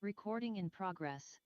Recording in progress.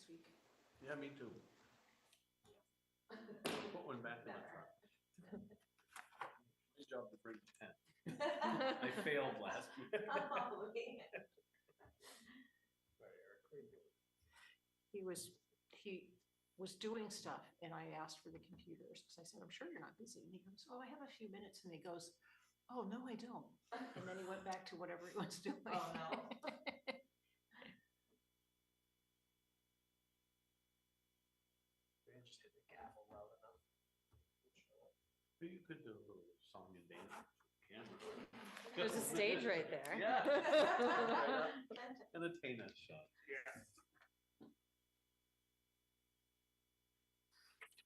this week. Yeah, me too. Put one back in the truck. Good job to bring 10. I failed last year. He was doing stuff and I asked for the computers because I said, I'm sure you're not busy. And he goes, oh, I have a few minutes. And he goes, oh, no, I don't. And then he went back to whatever he was doing. Oh, no. Maybe just hit the gavel loud enough. But you could do a little song and dance camera. There's a stage right there. Yeah. Entertain us, Sean. Yeah.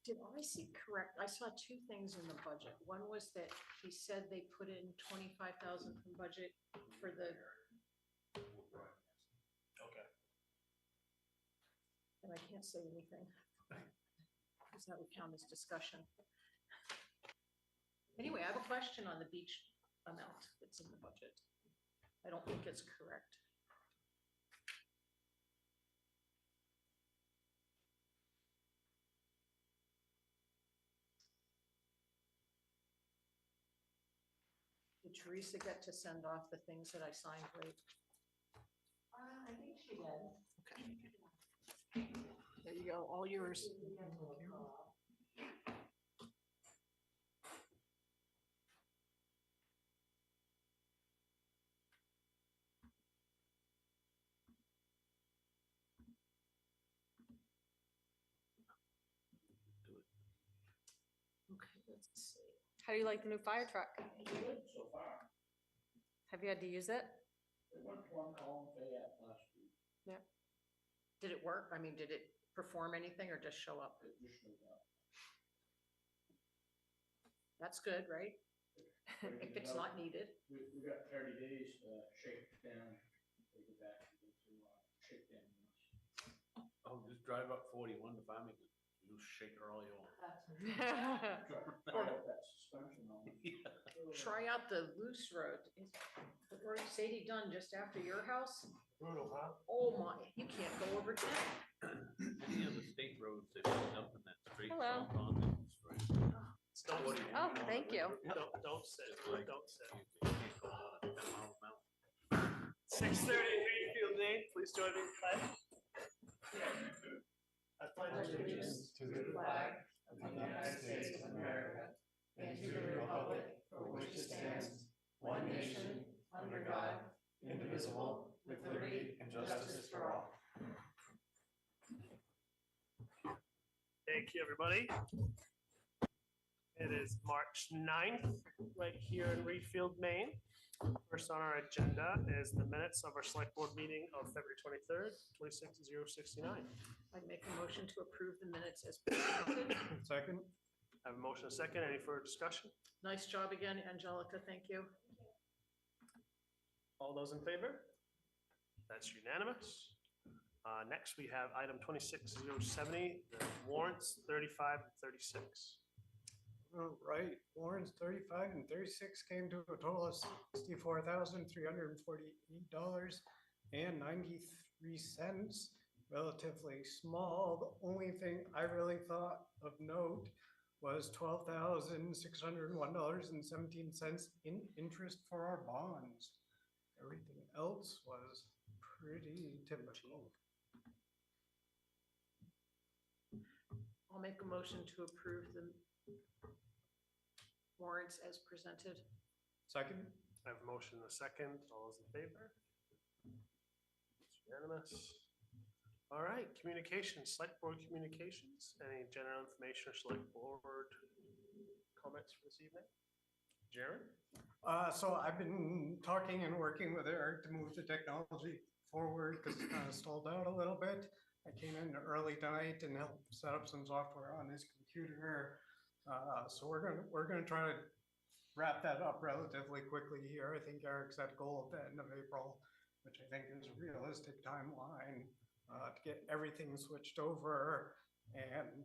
Did I see correct? I saw two things in the budget. One was that he said they put in 25,000 from budget for the, Okay. and I can't say anything. Because that would count as discussion. Anyway, I have a question on the beach amount that's in the budget. I don't think it's correct. Did Teresa get to send off the things that I signed late? I think she did. Okay. There you go, all yours. Okay, let's see. How do you like the new fire truck? Good so far. Have you had to use it? It went to one column Fayette last week. Did it work? I mean, did it perform anything or just show up? It just showed up. That's good, right? If it's not needed. We got 30 days to shake it down, take it back to shake down. Oh, just drive up 41 to Farmington. You shake her all you want. Try out that suspension on it. Try out the loose road. Is the road Sadie done just after your house? Brutal, huh? Oh my, you can't go over 10. Any of the state roads that end up in that straight. Hello. front on them, straight. Don't, Oh, thank you. don't sit, don't sit. You can't go more than 10 miles an hour. 6:30 Readfield Lane, please join me in pledge. I pledge allegiance to the flag of the United States of America and to the republic for which it stands, one nation, under God, indivisible, with liberty and justice for all. Thank you, everybody. It is March 9th, right here in Readfield, Maine. First on our agenda is the minutes of our select board meeting of February 23rd, 26069. I'd make a motion to approve the minutes as presented. Second. I have a motion and a second. Any further discussion? Nice job again, Angelica. Thank you. All those in favor? That's unanimous. Next, we have item 26070, the warrants 35 and 36. Oh, right, warrants 35 and 36 came to a total of $64,348.93, relatively small. The only thing I really thought of note was $12,601.17 in interest for our bonds. Everything else was pretty typical. I'll make a motion to approve the warrants as presented. Second? I have a motion and a second. All those in favor? It's unanimous. All right, communications, select board communications. Any general information or select board comments for this evening? Jared? So I've been talking and working with Eric to move the technology forward because it's kind of stalled out a little bit. I came in early tonight and helped set up some software on his computer. So we're gonna try to wrap that up relatively quickly here. I think Eric set a goal at the end of April, which I think is a realistic timeline to get everything switched over. And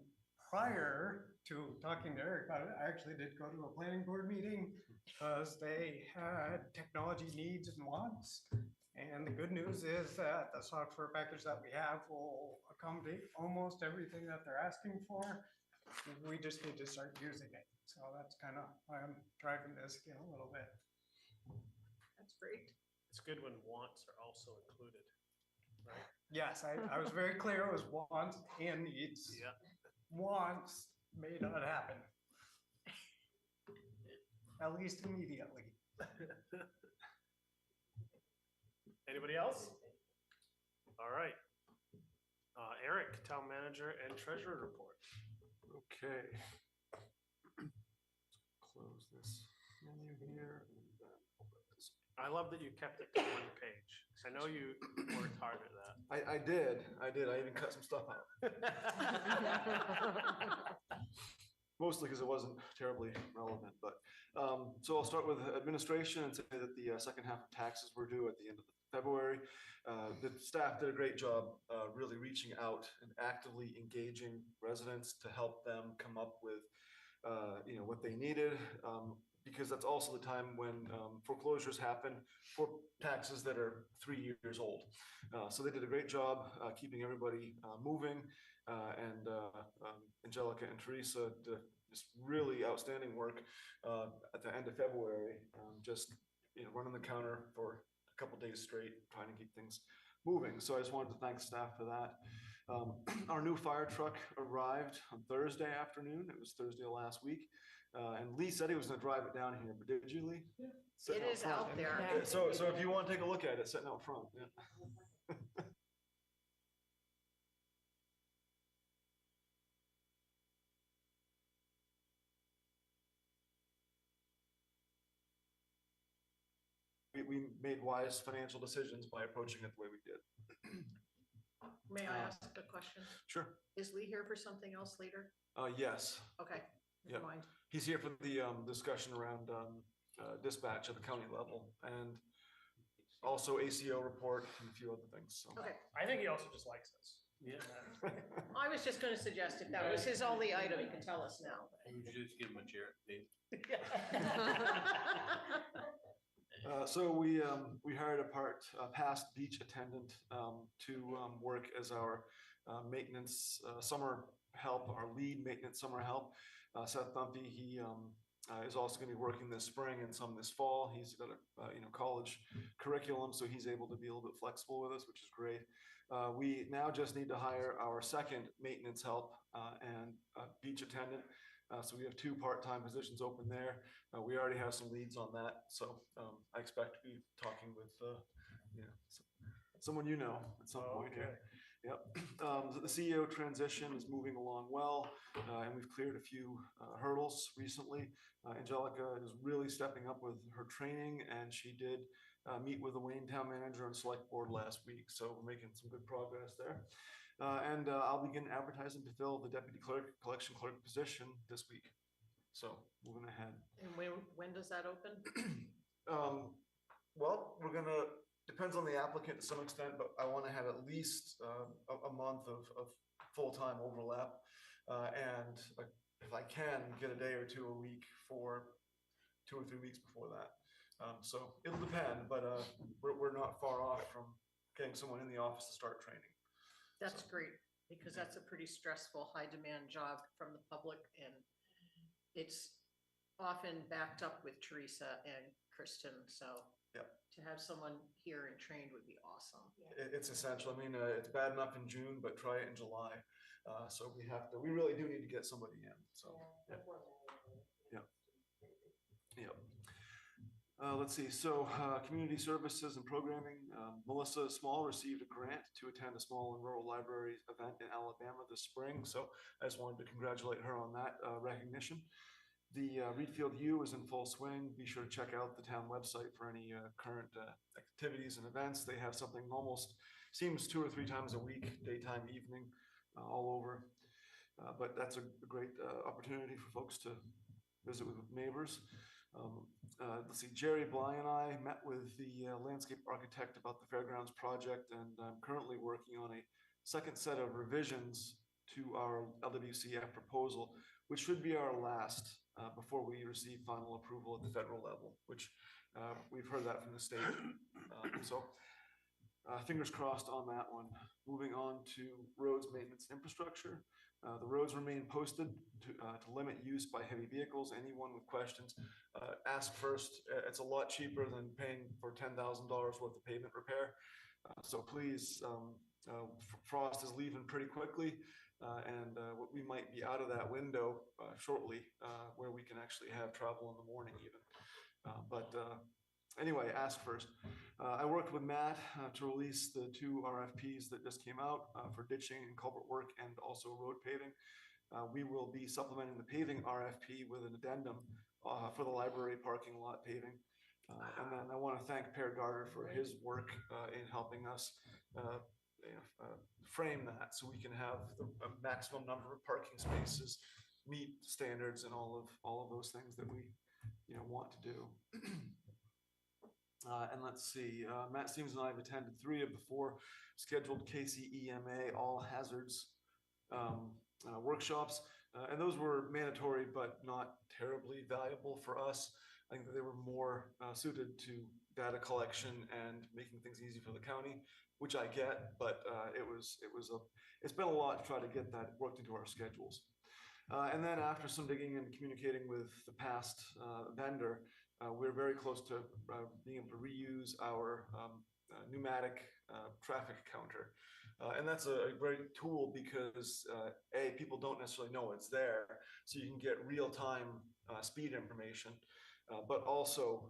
prior to talking to Eric about it, I actually did go to a planning board meeting because they had technology needs and wants. And And the good news is that the software package that we have will accommodate almost everything that they're asking for. We just need to start using it. So that's kind of why I'm driving this again a little bit. That's great. It's good when wants are also included, right? Yes, I was very clear. It was wants and needs. Yeah. Wants may not happen. At least immediately. Anybody else? All right. Eric, town manager and treasurer report. Okay. Close this menu here and then open this. I love that you kept it to one page. I know you worked hard at that. I did. I even cut some stuff out. Mostly because it wasn't terribly relevant, but, so I'll start with administration and say that the second half of taxes were due at the end of February. The staff did a great job, really reaching out and actively engaging residents to help them come up with, what they needed. Because that's also the time when foreclosures happen for taxes that are 3 years old. So they did a great job keeping everybody moving. And Angelica and Teresa did just really outstanding work at the end of February, just running the counter for a couple days straight, trying to keep things moving. So I just wanted to thank staff for that. Our new fire truck arrived on Thursday afternoon. It was Thursday of last week. And Lee said he was going to drive it down here, but did you, Lee? Yeah. It is out there. Yeah, so if you want to take a look at it, sitting out front. Yeah. We made wise financial decisions by approaching it the way we did. May I ask a question? Sure. Is Lee here for something else later? Yes. Okay, Yeah. never mind. He's here for the discussion around dispatch at the county level and also ACO report and a few other things. So. Okay, I think he also just likes us. Yeah. I was just gonna suggest if that was his only item, he can tell us now. We should just give him a chair, Dave. So we hired a past beach attendant to work as our maintenance summer help, our lead maintenance summer help. Seth Thumpy, he is also going to be working this spring and some this fall. He's got a college curriculum, so he's able to be a little bit flexible with us, which is great. We now just need to hire our second maintenance help and beach attendant. So we have 2 part-time positions open there. We already have some leads on that, so I expect to be talking with someone at some point here. Yep. The CEO transition is moving along well, and we've cleared a few hurdles recently. Angelica is really stepping up with her training, and she did meet with the Wayne Town Manager and Select Board last week, so we're making some good progress there. And I'll begin advertising to fill the deputy collection clerk position this week. So moving ahead. And when does that open? Well, depends on the applicant to some extent, but I want to have at least a month of full-time overlap. And if I can, get a day or two a week for 2 or 3 weeks before that. So it'll depend, but we're not far off from getting someone in the office to start training. That's great, because that's a pretty stressful, high-demand job from the public, and it's often backed up with Teresa and Kristen, so Yep. to have someone here and trained would be awesome. It's essential. I mean, it's bad enough in June, but try it in July. So we really do need to get somebody in, so. Yeah. Let's see, so community services and programming, Melissa Small received a grant to attend a small and rural library event in Alabama this spring, so I just wanted to congratulate her on that recognition. The Readfield U is in full swing. Be sure to check out the town website for any current activities and events. They have something almost, seems 2 or 3 times a week, daytime, evening, all over. But that's a great opportunity for folks to visit with neighbors. Let's see, Jerry Bly and I met with the landscape architect about the fairgrounds project, and I'm currently working on a second set of revisions to our LWCF proposal, which should be our last before we receive final approval at the federal level, which we've heard that from the state. So fingers crossed on that one. Moving on to roads maintenance infrastructure. The roads remain posted to limit use by heavy vehicles. Anyone with questions, ask first. It's a lot cheaper than paying for $10,000 worth of pavement repair. So please, frost is leaving pretty quickly, and we might be out of that window shortly, where we can actually have travel in the morning even. Anyway, ask first. I worked with Matt to release the 2 RFPs that just came out for ditching and culvert work and also road paving. We will be supplementing the paving RFP with an addendum for the library parking lot paving. And then I want to thank Per Garter for his work in helping us frame that so we can have the maximum number of parking spaces, meet standards, and all of those things that we want to do. And let's see, Matt Stevens and I have attended 3 of the 4 scheduled KCEMA all hazards workshops, and those were mandatory but not terribly valuable for us. I think that they were more suited to data collection and making things easy for the county, which I get, but it's been a lot to try to get that worked into our schedules. And then after some digging and communicating with the past vendor, we're very close to being able to reuse our pneumatic traffic counter. And that's a great tool because people don't necessarily know it's there, so you can get real-time speed information, but also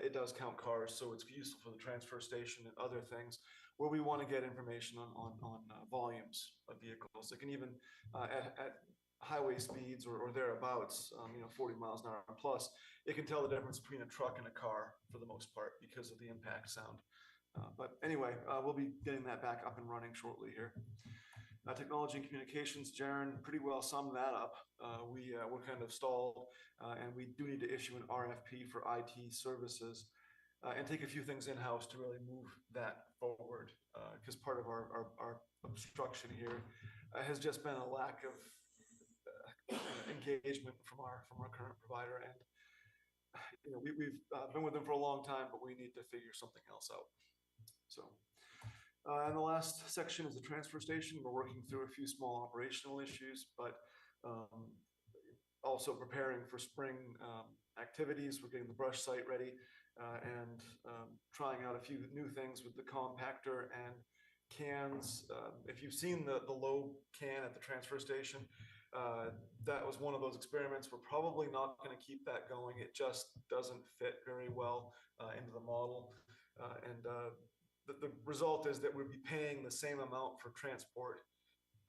it does count cars, so it's useful for the transfer station and other things where we want to get information on volumes of vehicles. It can even at highway speeds or thereabouts, 40 miles an hour plus, it can tell the difference between a truck and a car for the most part because of the impact sound. But anyway, we'll be getting that back up and running shortly here. Technology and communications, Jaren pretty well summed that up. We're kind of stalled, and we do need to issue an RFP for IT services and take a few things in-house to really move that forward, because part of our obstruction here has just been a lack of engagement from our current provider, and we've been with them for a long time, but we need to figure something else out. So, and the last section is the transfer station. We're working through a few small operational issues, but also preparing for spring activities. We're getting the brush site ready and trying out a few new things with the compactor and cans. If you've seen the low can at the transfer station, that was one of those experiments. We're probably not going to keep that going. It just doesn't fit very well into the model. And the result is that we'd be paying the same amount for transport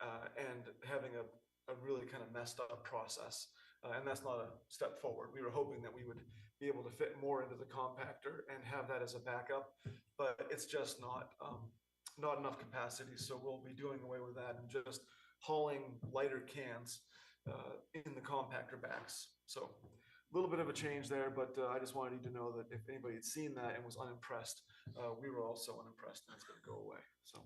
and having a really kind of messed up process. And that's not a step forward. We were hoping that we would be able to fit more into the compactor and have that as a backup, but it's just not enough capacity. So we'll be doing away with that and just hauling lighter cans in the compactor backs. So a little bit of a change there, but I just wanted you to know that if anybody had seen that and was unimpressed, we were also unimpressed, and it's going to go away. So,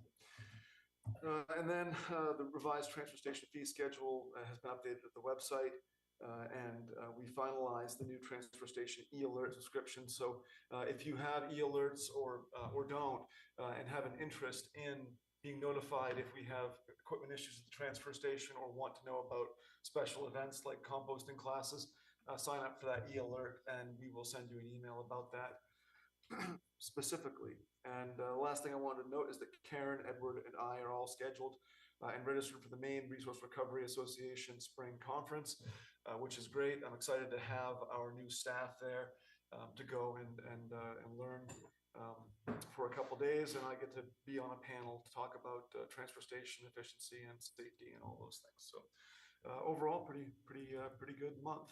and then the revised transfer station fee schedule has been updated at the website, and we finalized the new transfer station e-alert subscription. So if you have e-alerts or don't, and have an interest in being notified if we have equipment issues at the transfer station or want to know about special events like composting classes, sign up for that e-alert and we will send you an email about that specifically. And the last thing I wanted to note is that Karen, Edward, and I are all scheduled and registered for the Maine Resource Recovery Association Spring Conference, which is great. I'm excited to have our new staff there to go and learn for a couple days, and I get to be on a panel to talk about transfer station efficiency and safety and all those things. So overall, pretty good month.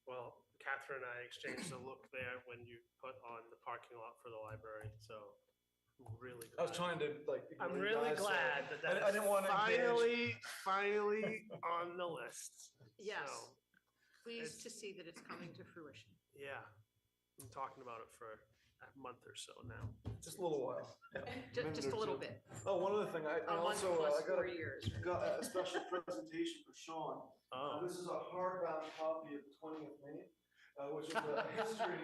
Well, Catherine and I exchanged a look there when you put on the parking lot for the library, so really glad. I was trying to I'm really glad that I didn't want to finally on the list. Yes. So, Pleased to see that it's coming to fruition. yeah, I'm talking about it for a month or so now. just a little while. Yeah. Just a little bit. Oh, one other thing, I A month also plus I 4 years. got a special presentation for Sean. Oh, This is a hardbound copy of the 20th Maine. which is a history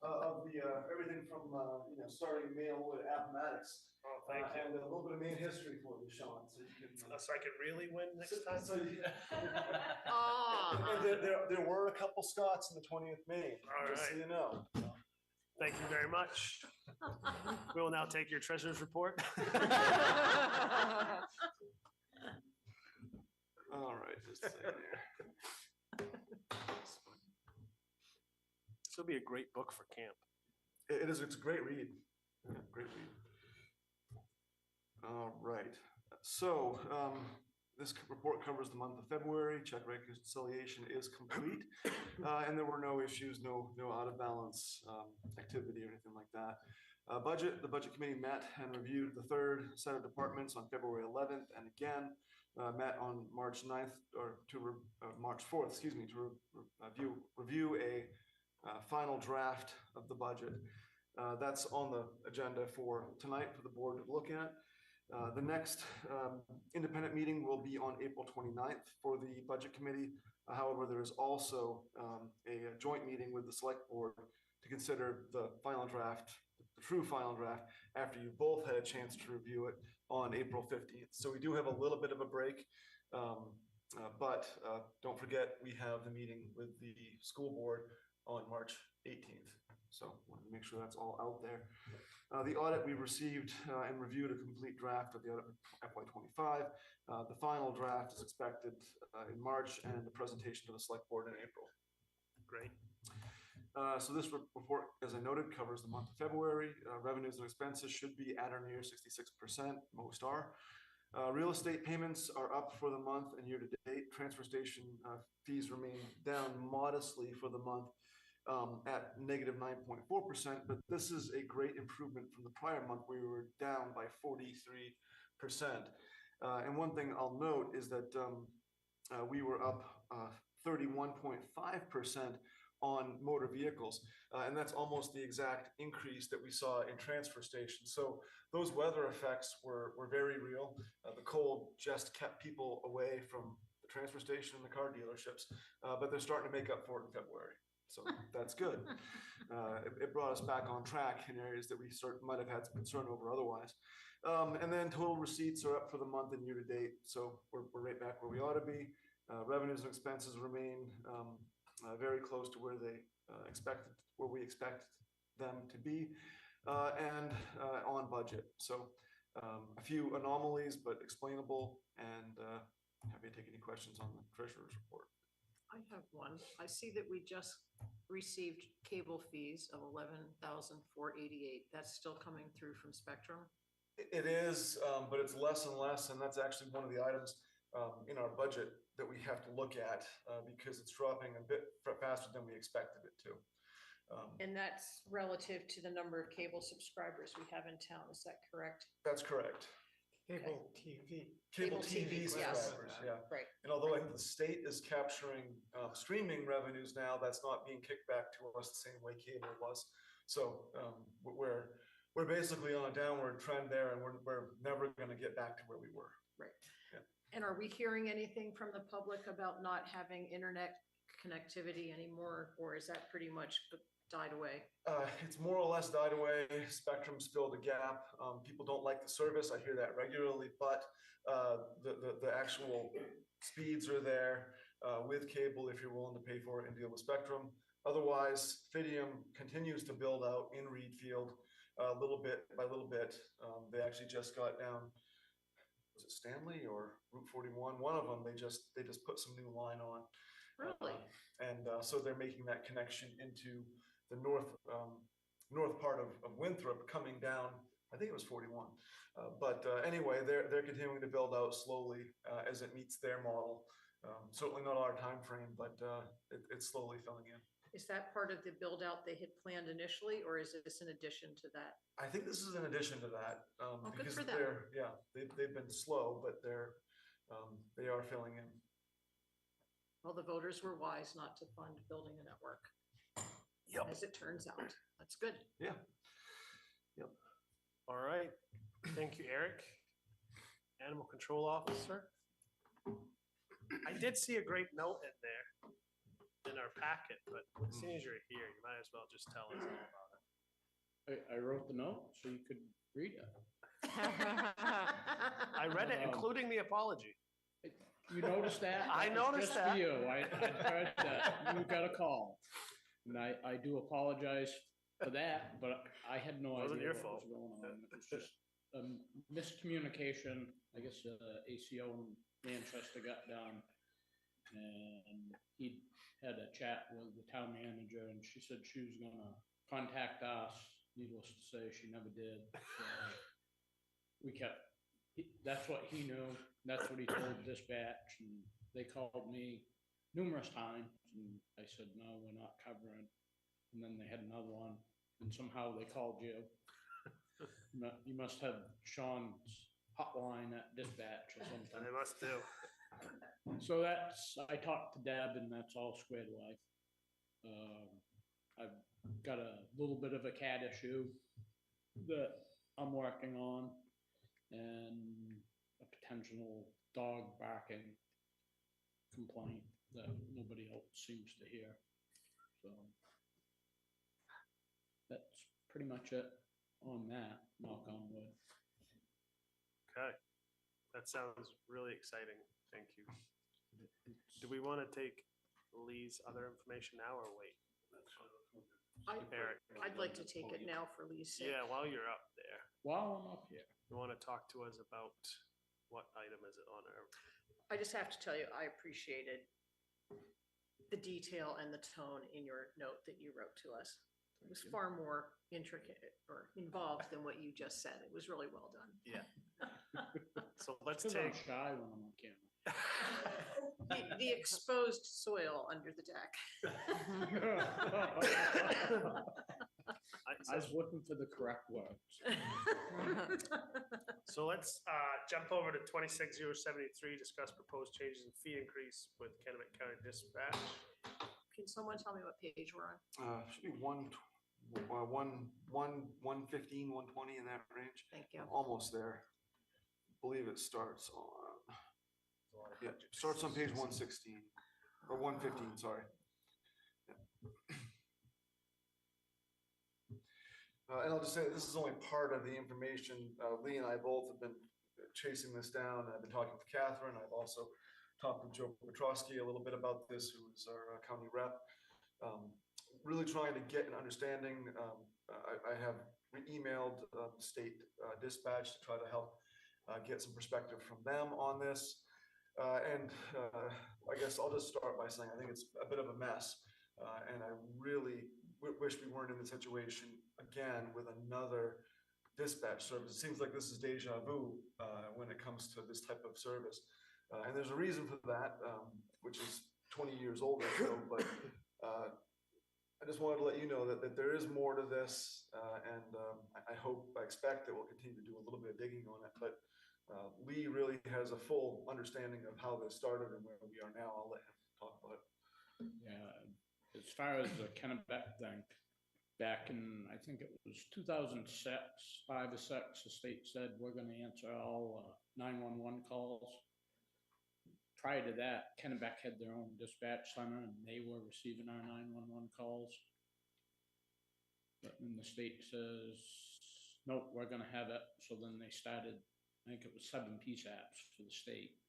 of the, everything from, starting mail with Appomattox. Oh, thank you. And a little bit of main history for you, Sean, so you can. So I could really win next time? And there were a couple Scots in the 20th Maine, All just so right. you know. Thank you very much. We will now take your treasurer's report. All right, just a second here. This will be a great book for camp. It is, it's a great read. Yeah, great read. All right, so, this report covers the month of February. Check reconciliation is complete. And there were no issues, no out of balance, activity or anything like that. The budget committee met and reviewed the third set of departments on February 11th and again, met on March 9th or March 4th, excuse me, to review a final draft of the budget. That's on the agenda for tonight for the board to look at. The next independent meeting will be on April 29th for the budget committee. However, there is also a joint meeting with the select board to consider the final draft, the true final draft, after you both had a chance to review it on April 15th. So we do have a little bit of a break, but don't forget we have the meeting with the school board on March 18th. So wanted to make sure that's all out there. The audit, we received and reviewed a complete draft of the audit FY25. The final draft is expected in March and the presentation to the select board in April. Great. So this report, as I noted, covers the month of February. Revenues and expenses should be at or near 66%, most are. Real estate payments are up for the month and year to date. Transfer station fees remain down modestly for the month at negative 9.4%, but this is a great improvement from the prior month where we were down by 43%. And one thing I'll note is that we were up 31.5% on motor vehicles, and that's almost the exact increase that we saw in transfer stations. So those weather effects were very real. The cold just kept people away from the transfer station and the car dealerships, but they're starting to make up for it in February. So that's good. It brought us back on track in areas that we might have had some concern over otherwise. And then total receipts are up for the month and year to date. So we're right back where we ought to be. Revenues and expenses remain very close to where we expect them to be, and on budget. So a few anomalies, but explainable, and happy to take any questions on the treasurer's report. I have one. I see that we just received cable fees of $11,488. That's still coming through from Spectrum. It is, but it's less and less, and that's actually one of the items in our budget that we have to look at because it's dropping a bit faster than we expected it to. And that's relative to the number of cable subscribers we have in town. Is that correct? That's correct. Cable TV. Cable Cable TV TV, yes. subscribers, yeah. Right. And although I think the state is capturing streaming revenues now, that's not being kicked back to us the same way cable was. So we're basically on a downward trend there, and we're never going to get back to where we were. Right. Yeah. And are we hearing anything from the public about not having internet connectivity anymore, or is that pretty much died away? It's more or less died away. Spectrum's filled a gap. People don't like the service. I hear that regularly, but the actual speeds are there with cable if you're willing to pay for it and deal with Spectrum. Otherwise, Fidium continues to build out in Readfield little bit by little bit. They actually just got down, was it Stanley or Route 41? One of them, they just put some new line on. Really? And so they're making that connection into the north part of Winthrop coming down. I think it was 41. But anyway, they're continuing to build out slowly as it meets their model. Certainly not our time frame, but it's slowly filling in. Is that part of the build out they had planned initially, or is this in addition to that? I think this is in addition to that. Good Because for them. they've been slow, but they are filling in. Well, the voters were wise not to fund building a network. Yep. As it turns out. That's good. Yeah. Yep. All right. Thank you, Eric. Animal Control Officer. I did see a great note in there in our packet, but seeing as you're here, you might as well just tell us all about it. I wrote the note so you could read it. I read it, including the apology. You noticed that? I That was noticed just for that. you. I heard that. You got a call. And I do apologize for that, but I had no Wasn't idea your what was fault. going on. It was just a miscommunication. I guess ACO in Manchester got done. And he had a chat with the town manager and she said she was gonna contact us. Needless to say, she never did. So we kept, that's what he knew. That's what he told dispatch. And they called me numerous times and I said, no, we're not covering. And then they had another one and somehow they called you. You must have Sean's hotline at dispatch or something. They must do. So that's, I talked to Deb and that's all squared away. I've got a little bit of a cat issue that I'm working on and a potential dog barking complaint that nobody else seems to hear. So that's pretty much it on that, knock on wood. Okay. That sounds really exciting. Thank you. Do we want to take Lee's other information now or wait? Eric. I'd like to take it now for Lee's sake. Yeah, while you're up there, While I'm up here, you want to talk to us about what item is it on our? I just have to tell you, I appreciated the detail and the tone in your note that you wrote to us. It was far more intricate or involved than what you just said. It was really well done. Yeah. So let's 'cause I'm take, shy when I'm on camera. The exposed soil under the deck. I was looking for the correct words. so let's jump over to 26073, discuss proposed changes in fee increase with Kennebec County Dispatch. Can someone tell me what page we're on? Should be 115, 120 in that range. Thank you. I'm almost there. I believe it starts on, yeah, starts on page 116 or 115, sorry. And I'll just say, this is only part of the information. Lee and I both have been chasing this down. I've been talking with Catherine. I've also talked with Joe Petrosky a little bit about this, who is our county rep. Really trying to get an understanding. I have emailed state dispatch to try to help get some perspective from them on this. And I guess I'll just start by saying I think it's a bit of a mess. And I really wish we weren't in the situation again with another dispatch service. It seems like this is deja vu when it comes to this type of service. And there's a reason for that, which is 20 years old or so, but I just wanted to let you know that there is more to this, and I expect that we'll continue to do a little bit of digging on it, but Lee really has a full understanding of how this started and where we are now. I'll let him talk about it. Yeah, as far as the Kennebec thing, back in, I think it was 2006, 5 or 6, the state said we're gonna answer all 911 calls. Prior to that, Kennebec had their own dispatch center and they were receiving our 911 calls. But then the state says, nope, we're gonna have it. So then they started, I think it was 7 PSAPs for the state.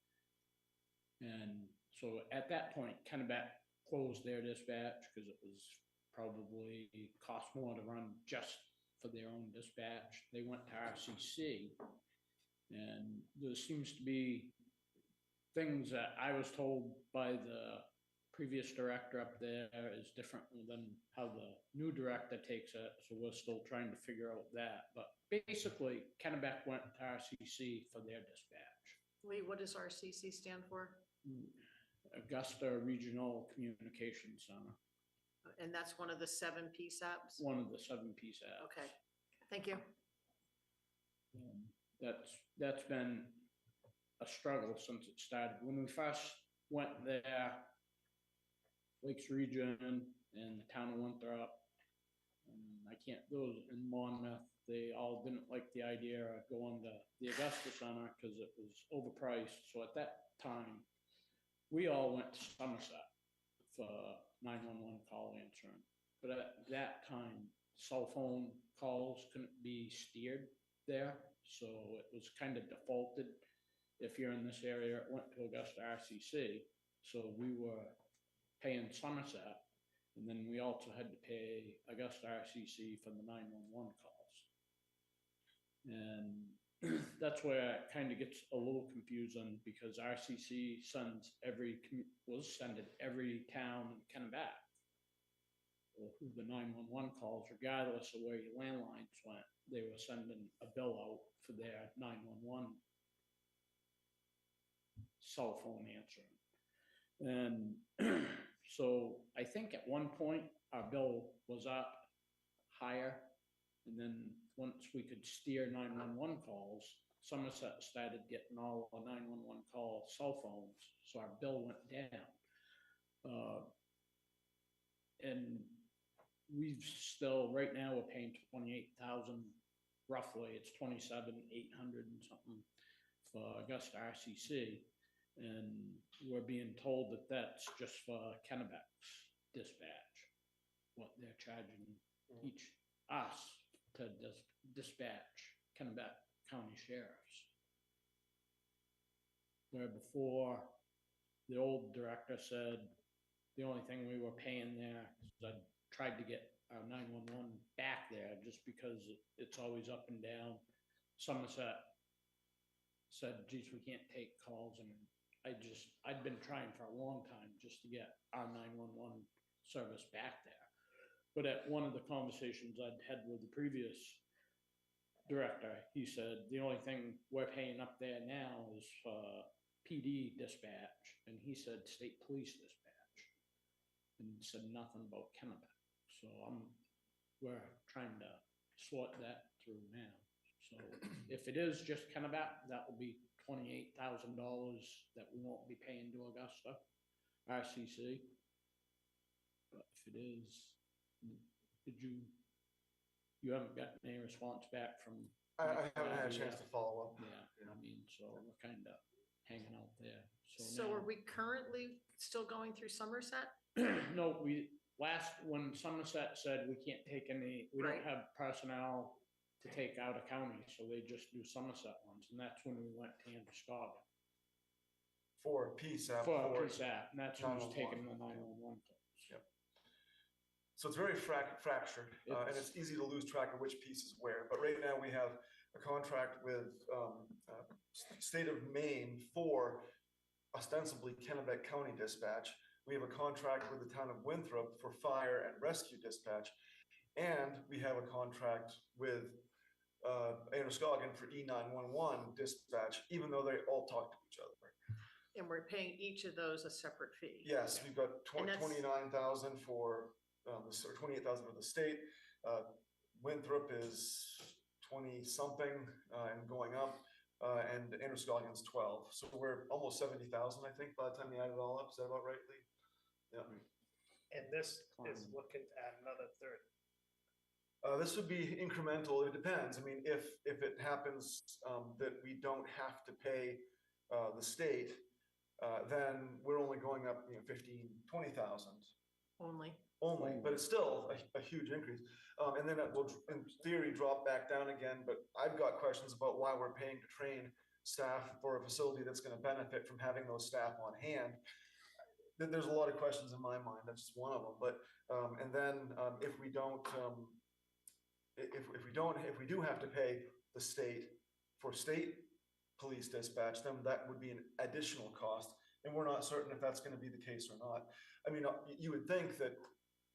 And so at that point, Kennebec closed their dispatch because it was probably cost more to run just for their own dispatch. They went to RCC, and there seems to be things that I was told by the previous director up there is different than how the new director takes it. So we're still trying to figure out that. But basically, Kennebec went to RCC for their dispatch. Lee, what does RCC stand for? Augusta Regional Communications Center, And that's one of the 7 PSAPs? one of the 7 PSAPs. Okay, thank you. That's been a struggle since it started. When we first went there, Lakes Region and the town of Winthrop, I can't, those in Monmouth, they all didn't like the idea of going to the Augusta Center because it was overpriced. So at that time, we all went to Somerset for 911 call answering. But at that time, cell phone calls couldn't be steered there, so it was kind of defaulted. If you're in this area, it went to Augusta RCC, so we were paying Somerset, and then we also had to pay Augusta RCC for the 911 calls. And that's where it kind of gets a little confusing, because RCC sends was sending every town in Kennebec, or who the 911 calls, regardless of where your landlines went, they were sending a bill out for their 911 cell phone answering. And so I think at one point our bill was up higher, and then once we could steer 911 calls, Somerset started getting all the 911 call cell phones, so our bill went down. And we've still, right now, we're paying 28,000, roughly, it's 27,800 and something for Augusta RCC. And we're being told that that's just for Kennebec's dispatch, what they're charging us to dispatch Kennebec County Sheriffs. Where before, the old director said the only thing we were paying there, because I tried to get our 911 back there just because it's always up and down. Somerset said, geez, we can't take calls, and I'd been trying for a long time just to get our 911 service back there. But at one of the conversations I'd had with the previous director, he said, the only thing we're paying up there now is PD dispatch, and he said state police dispatch, and said nothing about Kennebec. So we're trying to sort that through now. So if it is just Kennebec, that will be $28,000 that we won't be paying to Augusta RCC. But if it is, you haven't gotten any response back from? I haven't had a chance to follow up. Yeah, I mean, so we're kind of hanging out there. So now- are we currently still going through Somerset? No, when Somerset said we can't take any, we don't Right. have personnel to take out of county, so they just do Somerset ones, and that's when we went to Androscoggin For PSAP. for PSAP, and that's who's 911. taking the 911 calls. Yep. So it's very fractured, and It's- it's easy to lose track of which piece is where. But right now we have a contract with state of Maine for ostensibly Kennebec County dispatch. We have a contract with the town of Winthrop for fire and rescue dispatch. And we have a contract with Androscoggin for E911 dispatch, even though they all talk to each other. And we're paying each of those a separate fee? Yes, we've got And that's- 29,000 for, or 28,000 for the state. Winthrop is 20-something and going up, and Androscoggin's 12. So we're almost 70,000, I think, by the time you add it all up. Is that about right, Lee? Yeah. And this is looking to add another 30. This would be incremental. It depends. I mean, if it happens that we don't have to pay the state, then we're only going up, 15, 20,000 Only? only, but it's still a huge increase. And then it will, in theory, drop back down again. But I've got questions about why we're paying to train staff for a facility that's going to benefit from having those staff on hand. There's a lot of questions in my mind. That's just one of them. But and then if we do have to pay the state for state police dispatch, then that would be an additional cost, and we're not certain if that's going to be the case or not. I mean, you would think that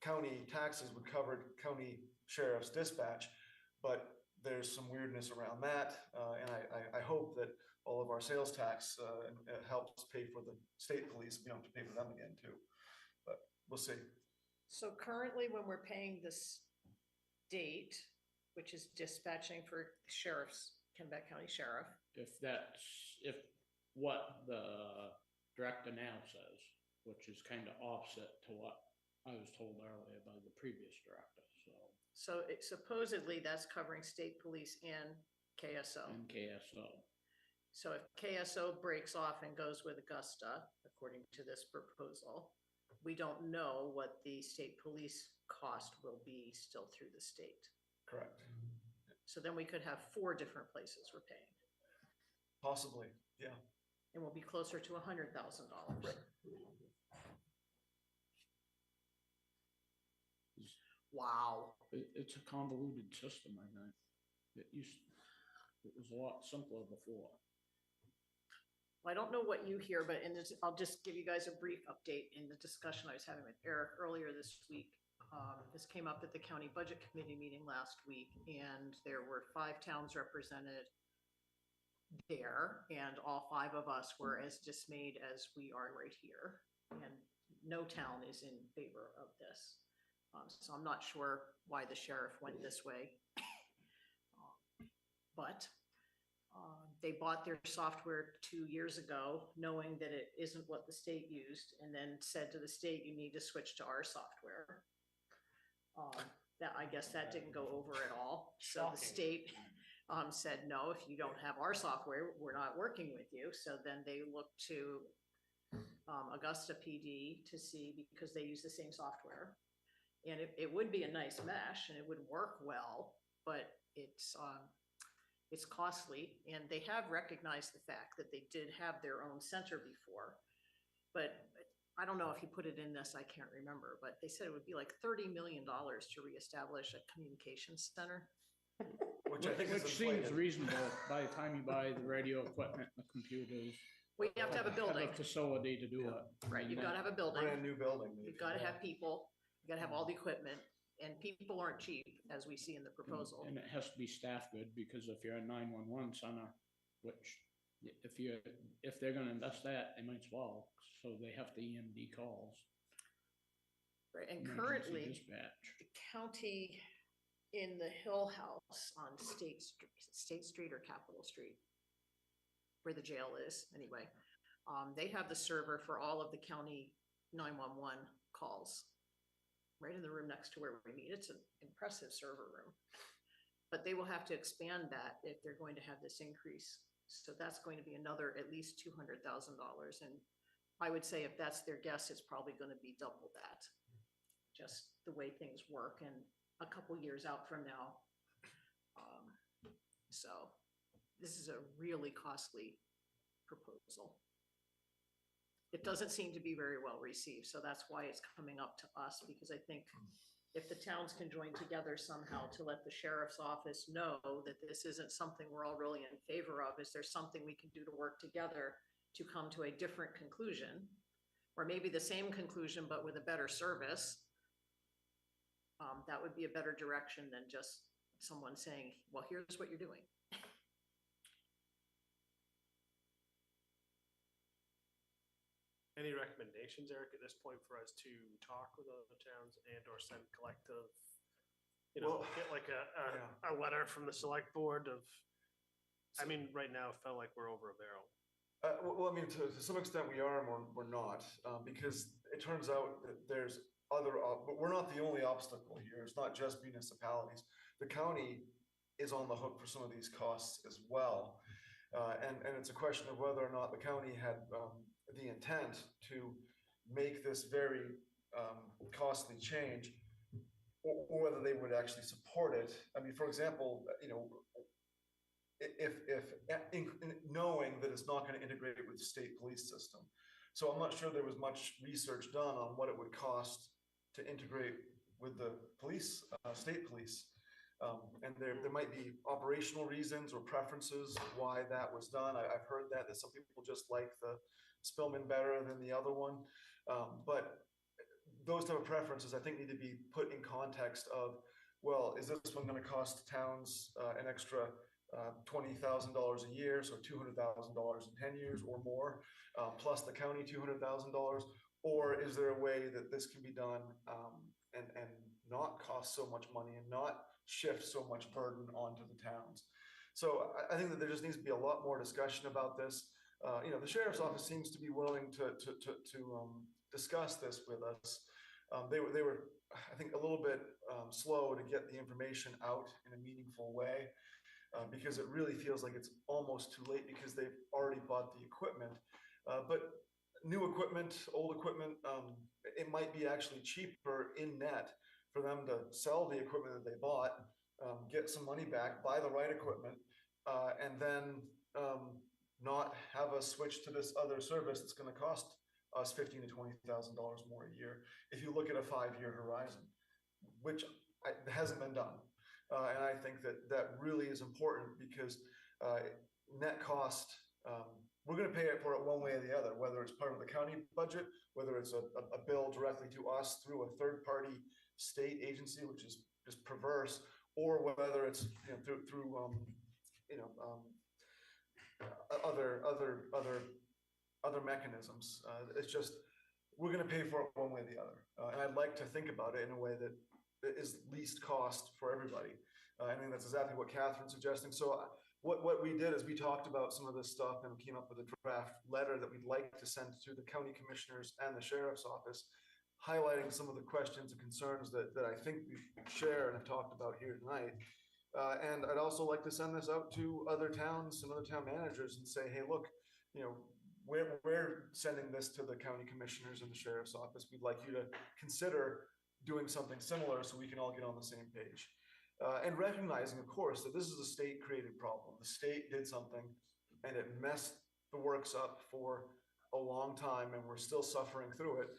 county taxes would cover county sheriff's dispatch, but there's some weirdness around that, and I hope that all of our sales tax helps pay for the state police. We don't have to pay for them again too, but we'll see. So currently, when we're paying the state, which is dispatching for sheriffs, Kennebec County Sheriff, if what the director now says, which is kind of offset to what I was told earlier by the previous director, so supposedly that's covering state police and KSO. and KSO. So if KSO breaks off and goes with Augusta, according to this proposal, we don't know what the state police cost will be still through the state. Correct. So then we could have 4 different places we're paying, Possibly, yeah. and we'll be closer to $100,000. Wow. It's a convoluted system, I think. It was a lot simpler before. Well, I don't know what you hear, but I'll just give you guys a brief update in the discussion I was having with Eric earlier this week. This came up at the county budget committee meeting last week, and there were 5 towns represented there, and all 5 of us were as dismayed as we are right here. And no town is in favor of this. So I'm not sure why the sheriff went this way. But they bought their software 2 years ago, knowing that it isn't what the state used, and then said to the state, you need to switch to our software. That, I guess that didn't go over at all. So the state said, no, if you don't have our software, we're not working with you. So then they looked to Augusta PD to see, because they use the same software. And it would be a nice mesh and it would work well, but it's costly, and they have recognized the fact that they did have their own center before. But I don't know if he put it in this, I can't remember, but they said it would be like $30 million to reestablish a communications center. Which I think is Which seems inflated. reasonable by the time you buy the radio equipment, the computers. We have to have a building, A facility to do it. right? You've And got to have a building, Brand new building. maybe, you've got to yeah. have people, you got to have all the equipment, and people aren't cheap, as we see in the proposal. And it has to be staffed good, because if you're a 911 center, which if they're gonna invest that, they might as well, so they have to EMD calls. Right, and emergency currently, Dispatch. the county in the Hill House on State Street or Capitol Street, where the jail is, anyway. They have the server for all of the county 911 calls, right in the room next to where we meet. It's an impressive server room. But they will have to expand that if they're going to have this increase. So that's going to be another at least $200,000. And I would say if that's their guess, it's probably going to be double that. Just the way things work, and a couple years out from now. So this is a really costly proposal. It doesn't seem to be very well received, so that's why it's coming up to us, because I think if the towns can join together somehow to let the sheriff's office know that this isn't something we're all really in favor of, is there something we can do to work together to come to a different conclusion, or maybe the same conclusion but with a better service, that would be a better direction than just someone saying, well, here's what you're doing. Any recommendations, Eric, at this point for us to talk with other towns and or send collective, Well, get like a letter from the select board of, I mean, right now it felt like we're over a barrel. Well, I mean, to some extent we are and we're not, because it turns out that there's but we're not the only obstacle here. It's not just municipalities. The county is on the hook for some of these costs as well. And it's a question of whether or not the county had the intent to make this very costly change, or whether they would actually support it. I mean, for example, if knowing that it's not going to integrate with the state police system. So I'm not sure there was much research done on what it would cost to integrate with the police, state police. And there might be operational reasons or preferences why that was done. I've heard that some people just like the Spillman better than the other one. But those type of preferences, I think, need to be put in context of, well, is this one going to cost towns an extra $20,000 a year, so $200,000 in 10 years or more, plus the county $200,000? Or is there a way that this can be done and not cost so much money and not shift so much burden onto the towns? So I think that there just needs to be a lot more discussion about this. The sheriff's office seems to be willing to discuss this with us. They were, I think, a little bit slow to get the information out in a meaningful way, because it really feels like it's almost too late because they've already bought the equipment. But new equipment, old equipment, it might be actually cheaper in net for them to sell the equipment that they bought, get some money back, buy the right equipment, and then not have us switch to this other service that's going to cost us $15,000 to $20,000 more a year. If you look at a 5-year horizon, which hasn't been done, and I think that that really is important because net cost. We're going to pay for it one way or the other, whether it's part of the county budget, whether it's a bill directly to us through a third-party state agency, which is just perverse, or whether it's through other mechanisms. It's just we're going to pay for it one way or the other, and I'd like to think about it in a way that is least cost for everybody. I think that's exactly what Catherine's suggesting. So what we did is we talked about some of this stuff and came up with a draft letter that we'd like to send to the county commissioners and the sheriff's office, highlighting some of the questions and concerns that I think we share and have talked about here tonight. And I'd also like to send this out to other towns and other town managers and say, hey, look, we're sending this to the county commissioners and the sheriff's office. We'd like you to consider doing something similar so we can all get on the same page. And recognizing, of course, that this is a state-created problem. The state did something, and it messed the works up for a long time, and we're still suffering through it.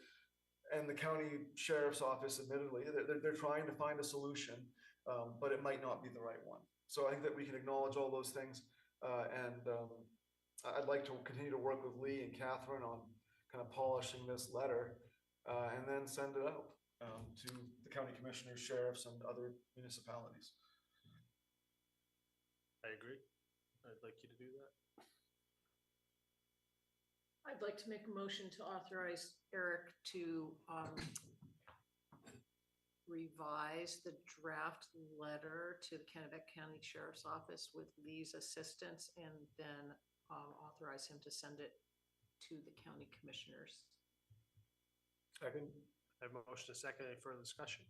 And the county sheriff's office, admittedly, they're trying to find a solution, but it might not be the right one. So I think that we can acknowledge all those things, and I'd like to continue to work with Lee and Catherine on kind of polishing this letter, and then send it out to the county commissioners, sheriffs, and other municipalities. I agree. I'd like you to do that. I'd like to make a motion to authorize Eric to revise the draft letter to the Kennebec County Sheriff's Office with Lee's assistance, and then authorize him to send it to the county commissioners. Second. I have a motion to second. Any further discussion?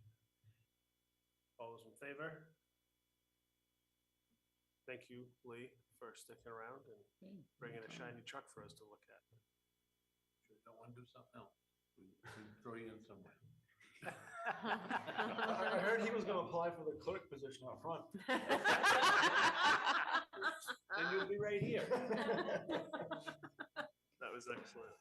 All those in favor? Thank you, Lee, for sticking around and bringing a shiny truck for us to look at. Sure you don't want to do something else. We throw you in somewhere. I heard he was going to apply for the clerk position up front. And you'll be right here. That was excellent.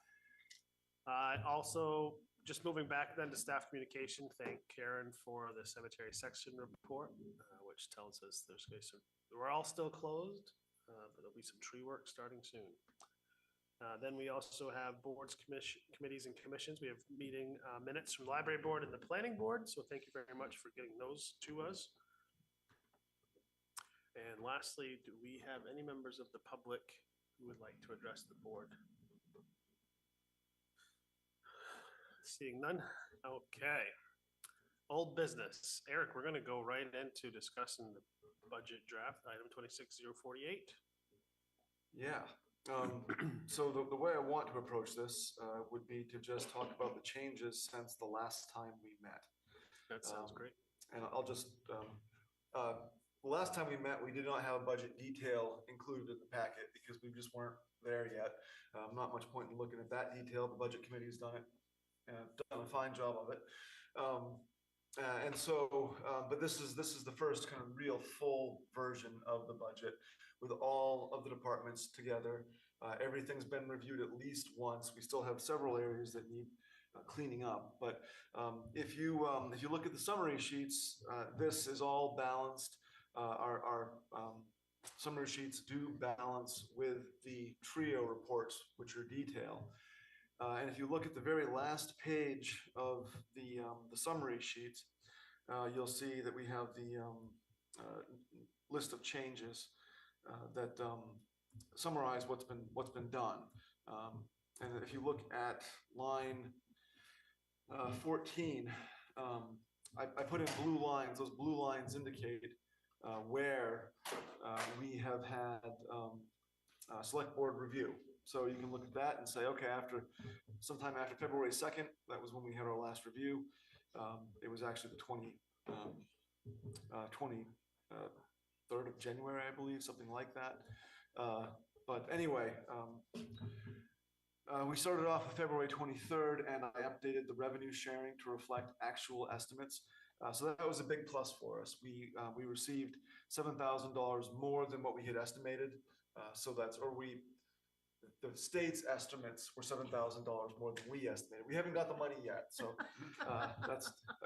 Also, just moving back then to staff communication, thank Karen for the cemetery section report, which tells us we're all still closed, but there'll be some tree work starting soon. Then we also have boards, committees, and commissions. We have meeting minutes from the library board and the planning board, so thank you very much for getting those to us. And lastly, do we have any members of the public who would like to address the board? Seeing none. Okay. Old business. Eric, we're going to go right into discussing the budget draft, item 26048. Yeah. So the way I want to approach this would be to just talk about the changes since the last time we met. That sounds great. And I'll just, the last time we met, we did not have a budget detail included in the packet because we just weren't there yet. Not much point in looking at that detail. The budget committee's done it. Done a fine job of it, and so, but this is the first kind of real full version of the budget with all of the departments together. Everything's been reviewed at least once. We still have several areas that need cleaning up, but if you look at the summary sheets, this is all balanced. Our summary sheets do balance with the trio reports, which are detailed. And if you look at the very last page of the summary sheets, you'll see that we have the list of changes that summarize what's been done. And if you look at line 14, I put in blue lines. Those blue lines indicate where we have had select board review. So you can look at that and say, okay, sometime after February 2nd, that was when we had our last review. It was actually the 23rd of January, I believe, something like that. But anyway, We started off with February 23rd, and I updated the revenue sharing to reflect actual estimates. So that was a big plus for us. We received $7,000 more than what we had estimated. The state's estimates were $7,000 more than we estimated. We haven't got the money yet, so I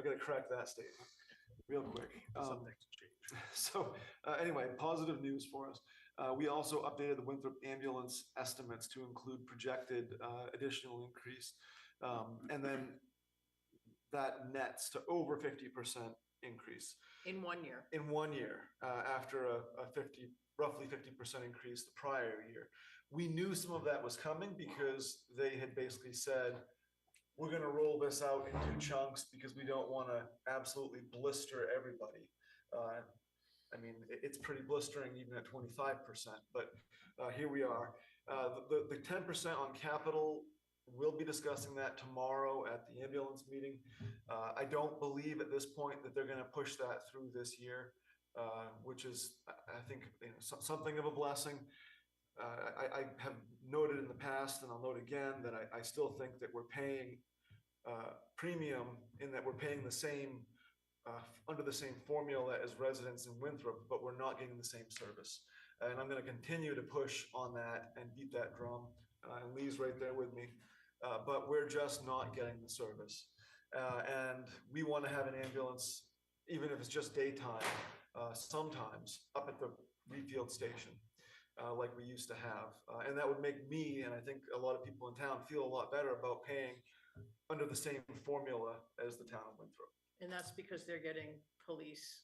gotta correct that statement real quick. Subject to change. So anyway, positive news for us. We also updated the Winthrop ambulance estimates to include projected additional increase. And then that nets to over 50% increase In 1 year. in 1 year after a roughly 50% increase the prior year. We knew some of that was coming because they had basically said, we're going to roll this out in 2 chunks because we don't want to absolutely blister everybody. I mean, it's pretty blistering even at 25%, but here we are. The 10% on capital, we'll be discussing that tomorrow at the ambulance meeting. I don't believe at this point that they're going to push that through this year, which is, I think, something of a blessing. I have noted in the past, and I'll note again, that I still think that we're paying premium in that we're paying the same under the same formula as residents in Winthrop, but we're not getting the same service. And I'm going to continue to push on that and beat that drum. And Lee's right there with me. But we're just not getting the service. And we want to have an ambulance, even if it's just daytime, sometimes up at the Readfield station, like we used to have. And that would make me, and I think a lot of people in town, feel a lot better about paying under the same formula as the town of Winthrop. And that's because they're getting police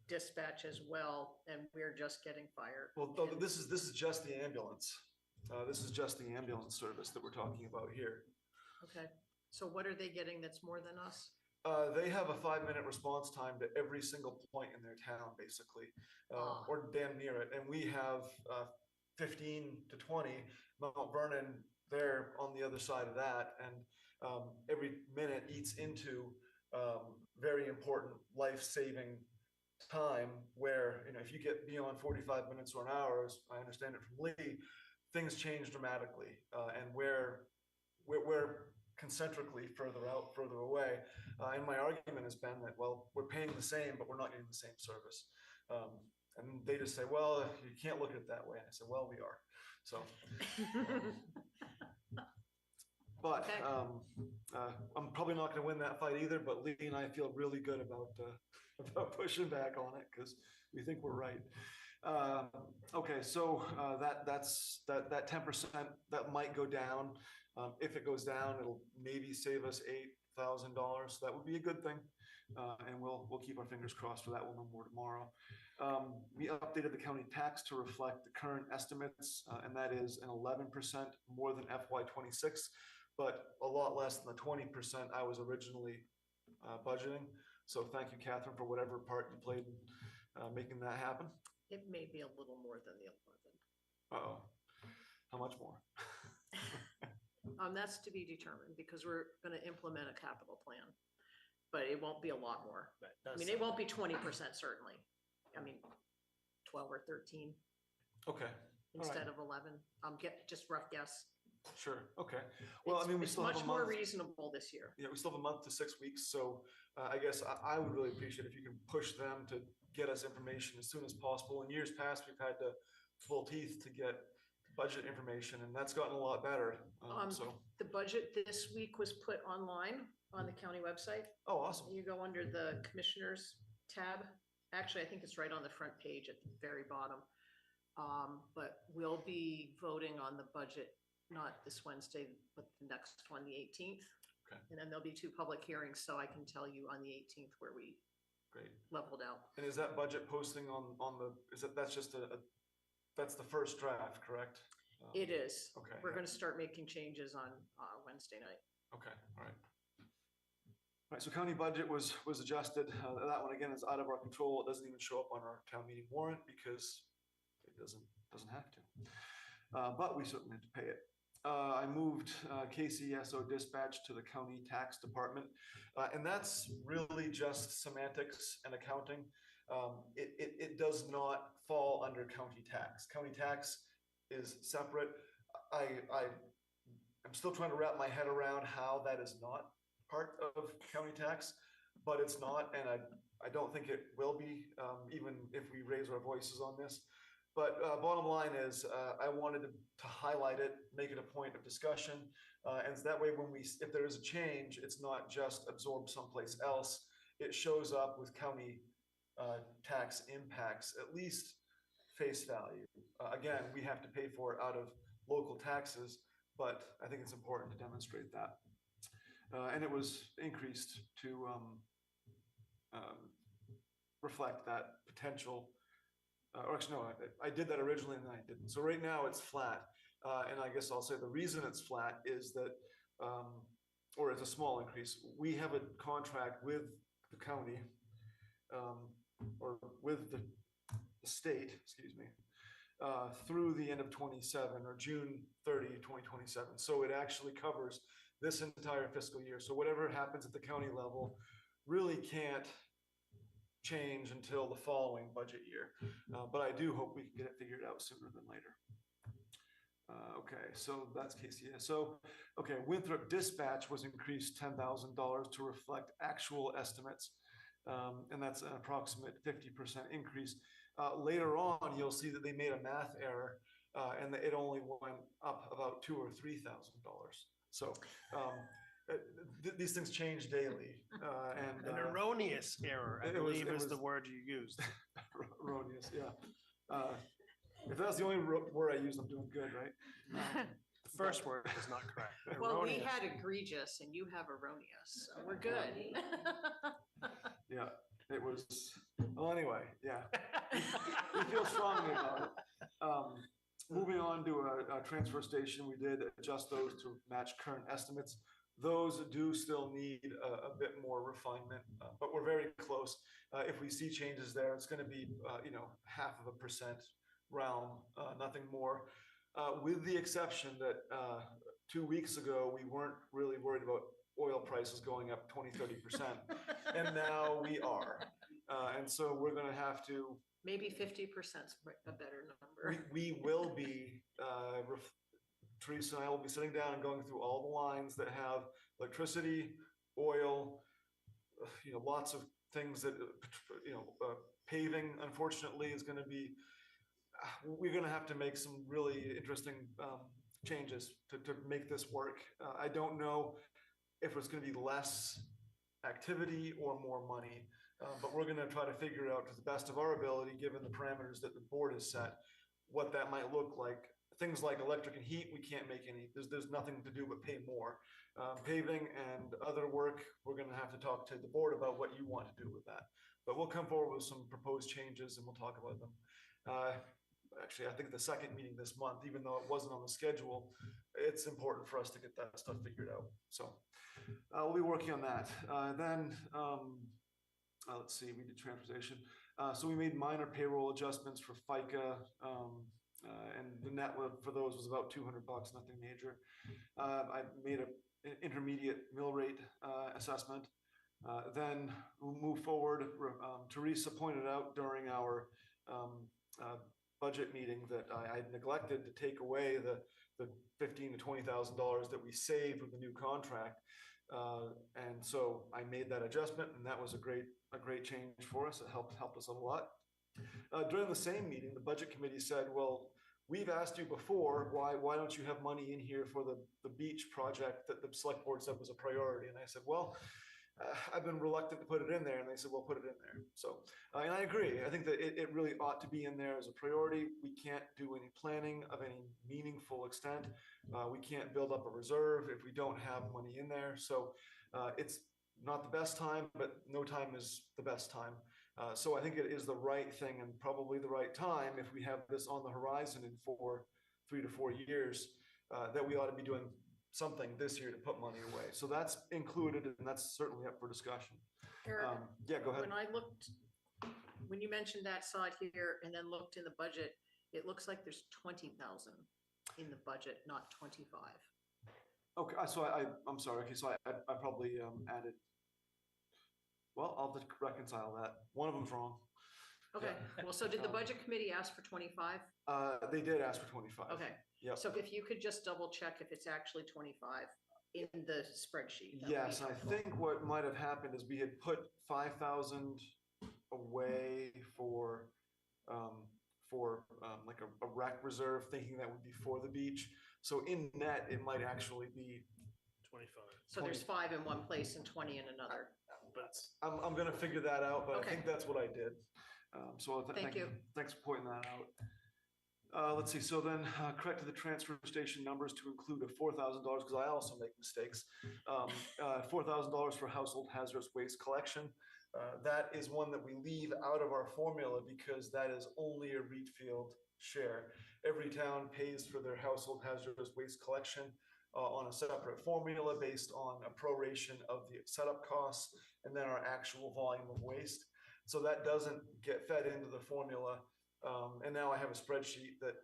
dispatch as well, and we're just getting fire. Well, this is just the ambulance. This is just the ambulance service that we're talking about here. Okay, so what are they getting that's more than us? They have a 5-minute response time to every single point in their town, basically, or damn near it. And we have 15 to 20. Mount Vernon, they're on the other side of that, and every minute eats into very important life-saving time where, if you get beyond 45 minutes or an hour, as I understand it from Lee, things change dramatically, and we're concentrically further out, further away. And my argument has been that, well, we're paying the same, but we're not getting the same service. And they just say, well, you can't look at it that way. And I said, well, we are. So, but I'm probably not going to win that fight either. But Lee and I feel really good about pushing back on it because we think we're right. Okay, so that's 10% that might go down. If it goes down, it'll maybe save us $8,000. That would be a good thing, and we'll keep our fingers crossed for that. We'll know more tomorrow. We updated the county tax to reflect the current estimates, and that is an 11% more than FY26, but a lot less than the 20% I was originally budgeting. So thank you, Catherine, for whatever part you played in making that happen. It may be a little more than the 11. Uh-oh. How much more? That's to be determined because we're going to implement a capital plan, but it won't be a lot more. I mean, it won't be 20% certainly. I mean, 12 or 13 Okay. instead of 11. Just rough guess. Sure. Okay. Well, I mean, we It's still have much a more month. reasonable this year. Yeah, we still have a month to 6 weeks. So I guess I would really appreciate if you can push them to get us information as soon as possible. In years past, we've had to pull teeth to get budget information, and that's gotten a lot better. So, The budget this week was put online on the county website. oh, awesome. You go under the commissioners tab. Actually, I think it's right on the front page at the very bottom. But we'll be voting on the budget, not this Wednesday, but the next one, the 18th. Okay. And then there'll be 2 public hearings, so I can tell you on the 18th where we Great. leveled out. And is that budget posting that's just that's the first draft, correct? It is. Okay. We're going to start making changes on Wednesday night. Okay, all right. All right, so county budget was adjusted. That one, again, is out of our control. It doesn't even show up on our town meeting warrant because it doesn't have to. But we certainly have to pay it. I moved KCSO dispatch to the county tax department. And that's really just semantics and accounting. It does not fall under county tax. County tax is separate. I I'm still trying to wrap my head around how that is not part of county tax, but it's not, and I don't think it will be, even if we raise our voices on this. But bottom line is, I wanted to highlight it, make it a point of discussion, and that way, if there is a change, it's not just absorbed someplace else. It shows up with county tax impacts, at least face value. Again, we have to pay for it out of local taxes, but I think it's important to demonstrate that. And it was increased to reflect that potential. Or actually, no, I did that originally and then I didn't. So right now it's flat. And I guess I'll say the reason it's flat is that, or it's a small increase. We have a contract with the county, or with the state, excuse me, through the end of 27 or June 30, 2027. So it actually covers this entire fiscal year. So whatever happens at the county level really can't change until the following budget year. But I do hope we can get it figured out sooner than later. Okay, so that's KCS. So, okay, Winthrop Dispatch was increased $10,000 to reflect actual estimates. And that's an approximate 50% increase. Later on, you'll see that they made a math error, and it only went up about $2,000 or $3,000. So these things change daily. And An erroneous error, I believe is the word you used. Erroneous, yeah. If that's the only word I use, I'm doing good, right? The first word is not correct. Well, we Erroneous. had egregious and you have erroneous, so we're good. Yeah, it was, well, anyway, yeah. We feel strongly about it. Moving on to a transfer station, we did adjust those to match current estimates. Those do still need a bit more refinement, but we're very close. If we see changes there, it's going to be, 0.5% realm, nothing more. With the exception that 2 weeks ago, we weren't really worried about oil prices going up 20-30%, and now we are. And so we're going to have to. Maybe 50% is a better number. We will be, Teresa and I will be sitting down and going through all the lines that have electricity, oil, lots of things that, paving, unfortunately, is going to be, we're going to have to make some really interesting changes to make this work. I don't know if it's going to be less activity or more money. But we're going to try to figure out to the best of our ability, given the parameters that the board has set, what that might look like. Things like electric and heat, we can't make any, there's nothing to do but pay more. Paving and other work, we're going to have to talk to the board about what you want to do with that. But we'll come forward with some proposed changes and we'll talk about them. Actually, I think the second meeting this month, even though it wasn't on the schedule, it's important for us to get that stuff figured out. So we'll be working on that. Let's see, we did transportation. So we made minor payroll adjustments for FICA, and the net for those was about $200, nothing major. I made an intermediate mill rate assessment. Then we'll move forward. Teresa pointed out during our budget meeting that I neglected to take away the $15,000 to $20,000 that we saved with the new contract. And so I made that adjustment, and that was a great change for us. It helped us a lot. During the same meeting, the budget committee said, well, we've asked you before, why don't you have money in here for the beach project that the select board said was a priority? And I said, well, I've been reluctant to put it in there. And they said, well, put it in there. So, and I agree. I think that it really ought to be in there as a priority. We can't do any planning of any meaningful extent. We can't build up a reserve if we don't have money in there. So it's not the best time, but no time is the best time. So I think it is the right thing and probably the right time if we have this on the horizon in 3 to 4 years, that we ought to be doing something this year to put money away. So that's included, and that's certainly up for discussion. Eric, Yeah, go ahead. When you mentioned that, saw it here, and then looked in the budget, it looks like there's 20,000 in the budget, not 25. Okay, so I'm sorry. Okay, so I probably added. Well, I'll just reconcile that. One of them's wrong. Okay, well, so did the budget committee ask for 25? They did ask for 25. Okay, Yep. so if you could just double check if it's actually 25 in the spreadsheet. that would be Yes, I helpful. think what might have happened is we had put 5,000 away for like a rec reserve, thinking that would be for the beach. So in net, it might actually be, 25, So there's 5 in one place and 20 in another. but it's, I'm gonna figure that out, but I Okay. think that's what I did. So Thank you. Thanks for pointing that out. Let's see, so then corrected the transfer station numbers to include a $4,000, because I also make mistakes. $4,000 for household hazardous waste collection. That is one that we leave out of our formula because that is only a Readfield share. Every town pays for their household hazardous waste collection on a separate formula based on a proration of the setup costs and then our actual volume of waste. So that doesn't get fed into the formula. And now I have a spreadsheet that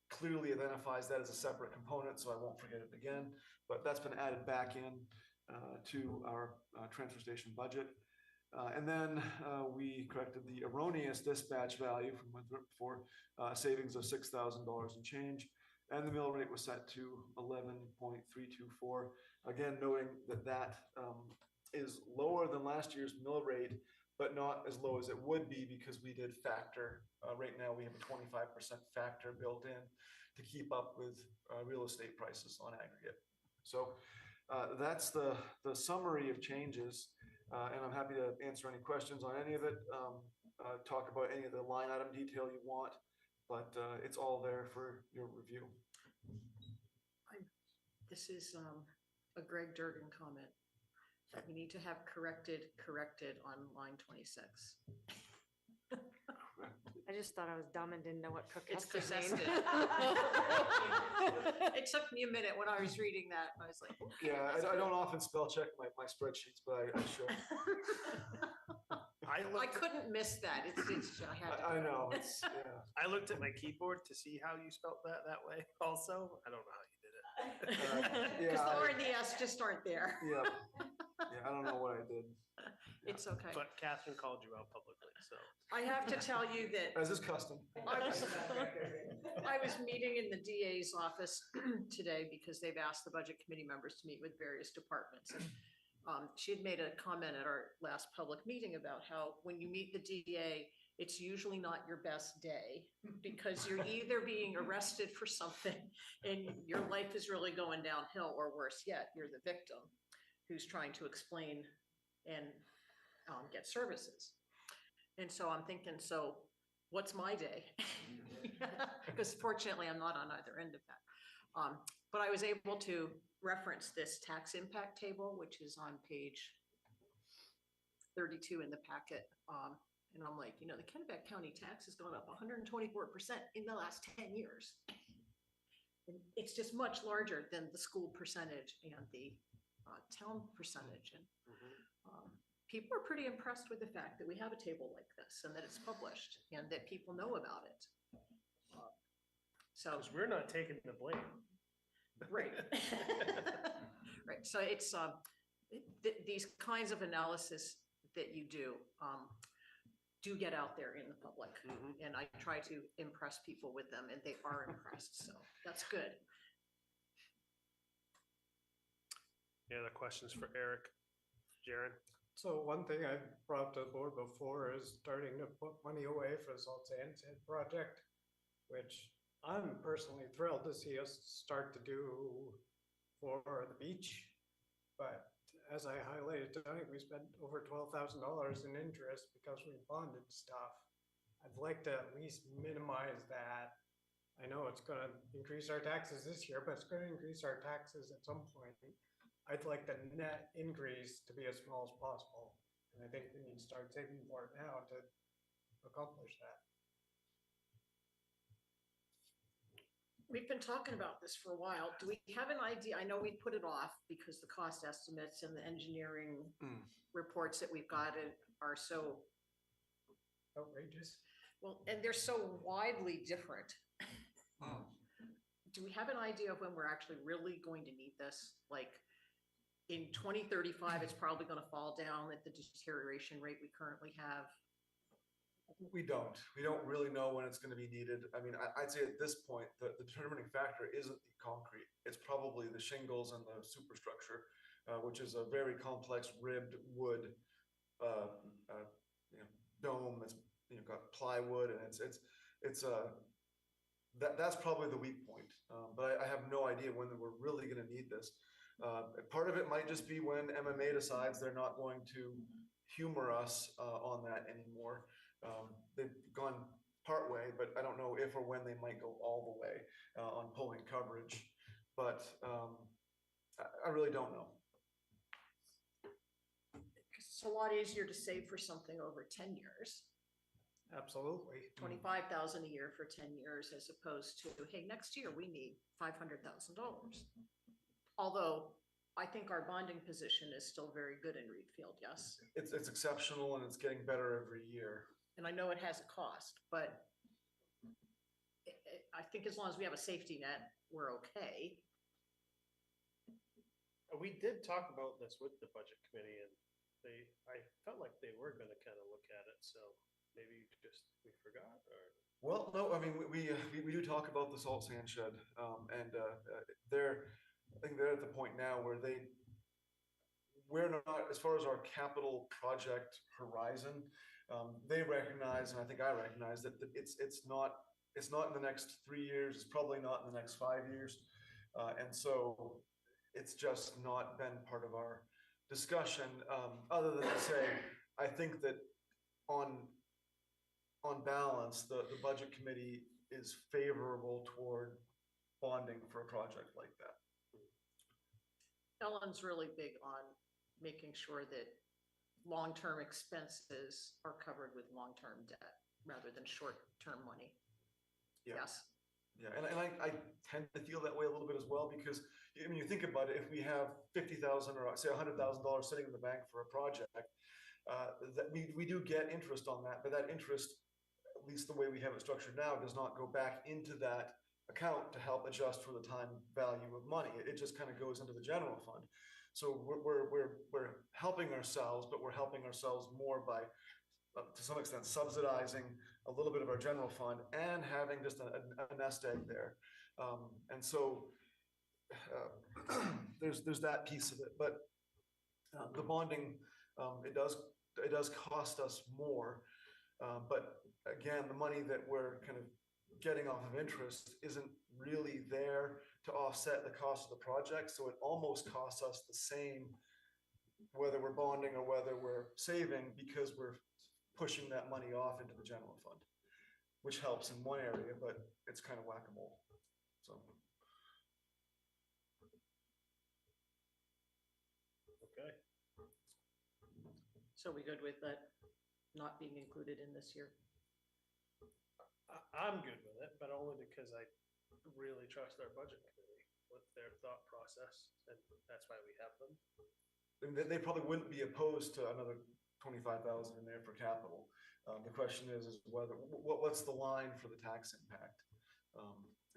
clearly identifies that as a separate component, so I won't forget it again. But that's been added back in to our transfer station budget. And then we corrected the erroneous dispatch value from before, savings of $6,000 and change. And the mill rate was set to 11.324. Again, noting that that is lower than last year's mill rate, but not as low as it would be because we did factor. Right now, we have a 25% factor built in to keep up with real estate prices on aggregate. So that's the summary of changes. And I'm happy to answer any questions on any of it, talk about any of the line item detail you want, but it's all there for your review. This is a Greg Durgan comment. That we need to have corrected on line 26. I just thought I was dumb and didn't know what It's protested possessed. mean. It took me a minute when I was reading that. I was like, okay, Yeah, that's I good. don't often spell check my spreadsheets, but I should. I couldn't miss that. It's I had to. I know, it's, yeah. I looked at my keyboard to see how you spelled that way also. I don't know how you did it. Because the Yeah, R and the S just aren't there. Yeah, yeah, I don't know what I did. It's okay. But Catherine called you out publicly, so. I have to tell you that As is custom. I was meeting in the DA's office today because they've asked the budget committee members to meet with various departments. And she had made a comment at our last public meeting about how when you meet the DA, it's usually not your best day because you're either being arrested for something and your life is really going downhill, or worse yet, you're the victim who's trying to explain and get services. And so I'm thinking, so what's my day? Because fortunately, I'm not on either end of that. But I was able to reference this tax impact table, which is on page 32 in the packet. And I'm like, the Kennebec County tax has gone up 124% in the last 10 years. And it's just much larger than the school percentage and the town percentage. And people are pretty impressed with the fact that we have a table like this and that it's published and that people know about it. So Because we're not taking the blame. right. Right. So it's these kinds of analysis that you do get out there in the public. And I try to impress people with them and they are impressed. So that's good. Any other questions for Eric? Jaren? So one thing I've brought to the board before is starting to put money away for the salt sands head project, which I'm personally thrilled to see us start to do for the beach. But as I highlighted tonight, we spent over $12,000 in interest because we bonded stuff. I'd like to at least minimize that. I know it's gonna increase our taxes this year, but it's gonna increase our taxes at some point. I'd like the net increase to be as small as possible. And I think we need to start saving for it now to accomplish that. We've been talking about this for a while. Do we have an idea? I know we put it off because the cost estimates and the engineering reports that we've got are so, Outrageous. well, and they're so widely different. Do we have an idea of when we're actually really going to need this? Like in 2035, it's probably going to fall down at the deterioration rate we currently have. We don't really know when it's gonna be needed. I mean, I'd say at this point, the determining factor isn't the concrete. It's probably the shingles and the superstructure, which is a very complex ribbed wood, uh, uh, you know, dome that's, got plywood, and that's probably the weak point. But I have no idea when we're really gonna need this. Part of it might just be when MMA decides they're not going to humor us, on that anymore. They've gone part way, but I don't know if or when they might go all the way, on pulling coverage. But I really don't know. It's a lot easier to save for something over 10 years, Absolutely. 25,000 a year for 10 years, as opposed to, hey, next year we need $500,000. Although I think our bonding position is still very good in Readfield, yes. It's exceptional, and it's getting better every year. And I know it has a cost, but I think as long as we have a safety net, we're okay. We did talk about this with the budget committee, and I felt like they were gonna kind of look at it, so maybe we forgot, or? Well, no, I mean, we do talk about the salt sand shed, and I think they're at the point now where we're not, as far as our capital project horizon, they recognize, and I think I recognize that it's not in the next 3 years, it's probably not in the next 5 years. And so it's just not been part of our discussion, other than to say, I think that on balance, the budget committee is favorable toward bonding for a project like that. Ellen's really big on making sure that long-term expenses are covered with long-term debt rather than short-term money. Yeah. Yes. Yeah, and I tend to feel that way a little bit as well, because I mean, you think about it, if we have $50,000 or say $100,000 sitting in the bank for a project, that we do get interest on that, but that interest, at least the way we have it structured now, does not go back into that account to help adjust for the time value of money. It just kind of goes into the general fund. So we're helping ourselves, but we're helping ourselves more by, to some extent, subsidizing a little bit of our general fund and having just a nest egg there. And so there's that piece of it. But the bonding, it does cost us more. But again, the money that we're kind of getting off of interest isn't really there to offset the cost of the project. So it almost costs us the same, whether we're bonding or whether we're saving, because we're pushing that money off into the general fund, which helps in one area, but it's kind of whack-a-mole. So. Okay. So we good with that not being included in this year? I'm good with it, but only because I really trust our budget committee with their thought process, and that's why we have them. And they probably wouldn't be opposed to another 25,000 in there for capital. The question is whether what's the line for the tax impact,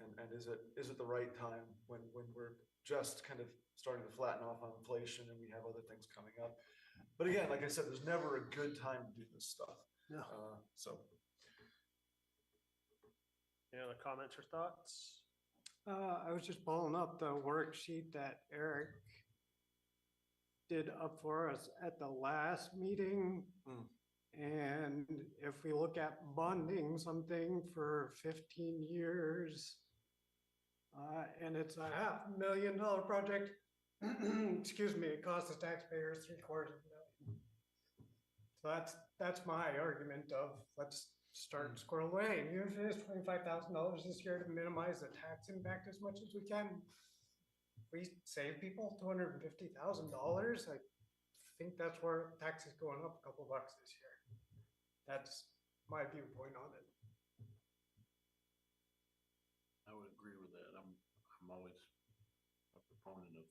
and is it the right time when we're just kind of starting to flatten off on inflation and we have other things coming up. But again, like I said, there's never a good time to do this stuff. No. So. Any other comments or thoughts? I was just pulling up the worksheet that Eric did up for us at the last meeting. And if we look at bonding something for 15 years, and it's a $500,000 project, excuse me, it costs the taxpayers $750,000. So that's my argument of let's start squirrel away. Even if it is $25,000 this year to minimize the tax impact as much as we can. We save people $250,000. I think that's where taxes going up a couple bucks this year. That's my viewpoint on it. I would agree with that. I'm always a proponent of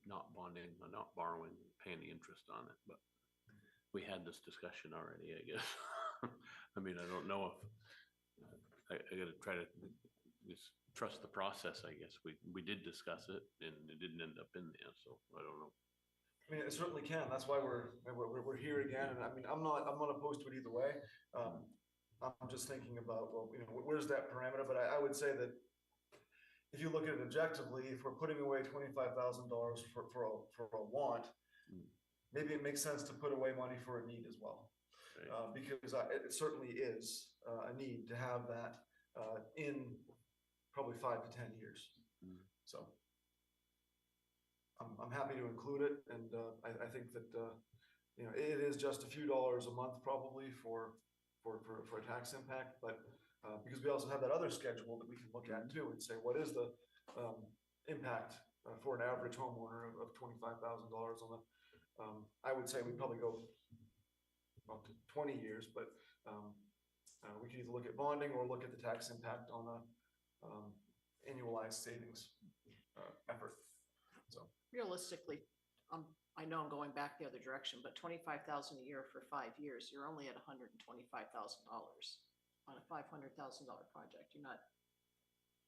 not bonding, not borrowing, paying the interest on it, but we had this discussion already, I guess. I mean, I don't know if I gotta try to just trust the process, I guess. We did discuss it and it didn't end up in there, so I don't know. I mean, it certainly can. That's why we're here again. And I mean, I'm not opposed to it either way. I'm just thinking about, well, where's that parameter? But I would say that if you look at it objectively, if we're putting away $25,000 for a want, maybe it makes sense to put away money for a need as well. Right. Because it certainly is a need to have that in probably 5 to 10 years. So I'm happy to include it, and I think that it is just a few dollars a month probably for a tax impact, but because we also have that other schedule that we can look at too and say what is the impact for an average homeowner of $25,000 on the. I would say we probably go up to 20 years, but we can either look at bonding or look at the tax impact on the annualized savings effort. So Realistically, I know I'm going back the other direction, but 25,000 a year for 5 years, you're only at $125,000 on a $500,000 project. You're not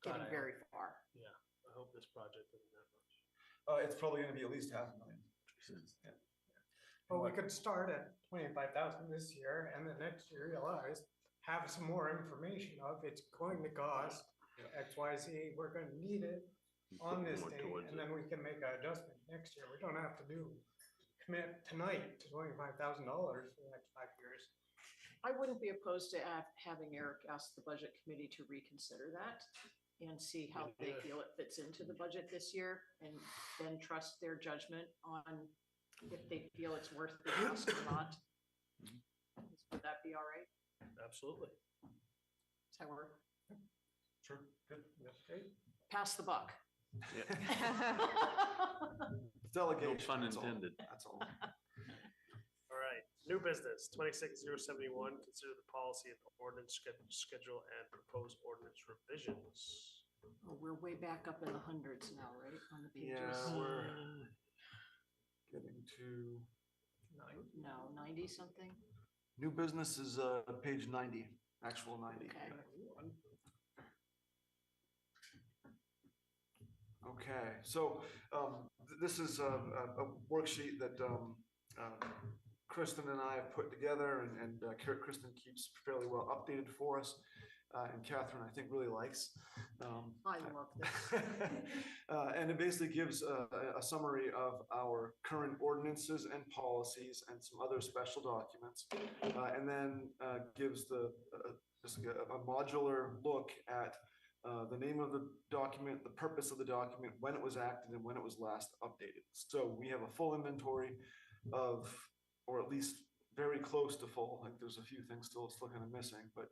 getting very far. Yeah, I hope this project isn't that much. it's probably going to be at least $500,000. Yeah. Well, we could start at 25,000 this year and then next year realize, have some more information of it's going to cost X, Y, Z, we're gonna need it on this More date, towards and it. then we can make an adjustment next year. We don't have to commit tonight to $25,000 for the next 5 years. I wouldn't be opposed to having Eric ask the budget committee to reconsider that and see how they feel it fits into the budget this year, and then trust their judgment on if they feel it's worth the ask or not. Would that be all right? Absolutely. Does that work? Sure. Good. Okay. Pass the buck. Yeah. Delegation. No pun that's all. intended. That's all. All right, new business, 26071, consider the policy and ordinance schedule and proposed ordinance revisions. Oh, we're way back up in the hundreds now, right, on the pages? Yeah, we're getting to No, 90 something? new business is page 90, actual 90. Okay. Okay, so this is a worksheet that Kristen and I have put together, and Kristen keeps fairly well updated for us, and Catherine, I think, really likes. I love this. And it basically gives a summary of our current ordinances and policies and some other special documents, and then gives just a modular look at the name of the document, the purpose of the document, when it was acted, and when it was last updated. So we have a full inventory of, or at least very close to full. Like there's a few things still kind of missing, but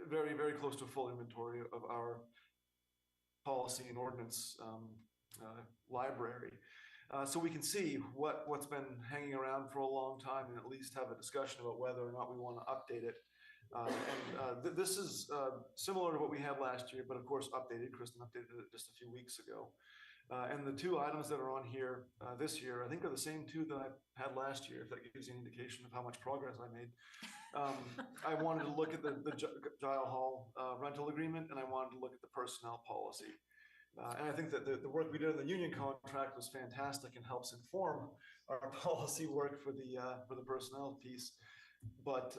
very, very close to a full inventory of our policy and ordinance library. So we can see what's been hanging around for a long time, and at least have a discussion about whether or not we want to update it. This is similar to what we had last year, but of course updated. Kristen updated it just a few weeks ago. And the two items that are on here this year, I think are the same two that I had last year, if that gives you an indication of how much progress I made. I wanted to look at the Giles Hall rental agreement, and I wanted to look at the personnel policy. And I think that the work we did in the union contract was fantastic and helps inform our policy work for the personnel piece. But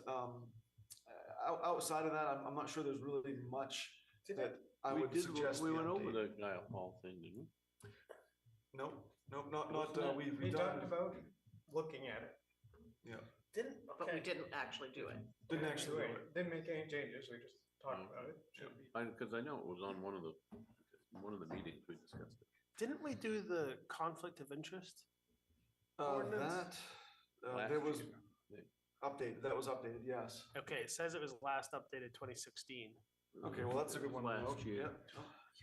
outside of that, I'm not sure there's really much that I would suggest. We we went over update. the Guile Hall thing, didn't we? Nope, not, We we've talked done, about looking at it. yeah, But we didn't actually do it. didn't actually do it. Didn't make any changes, we just talked about it. Should be. Because I know it was on one of the meetings we discussed it. Didn't we do the conflict of interest? That, Last there was year. updated, that was updated, yes. Okay, it says it was last updated 2016. Okay, well, that's a good one to Last note. year. Yeah.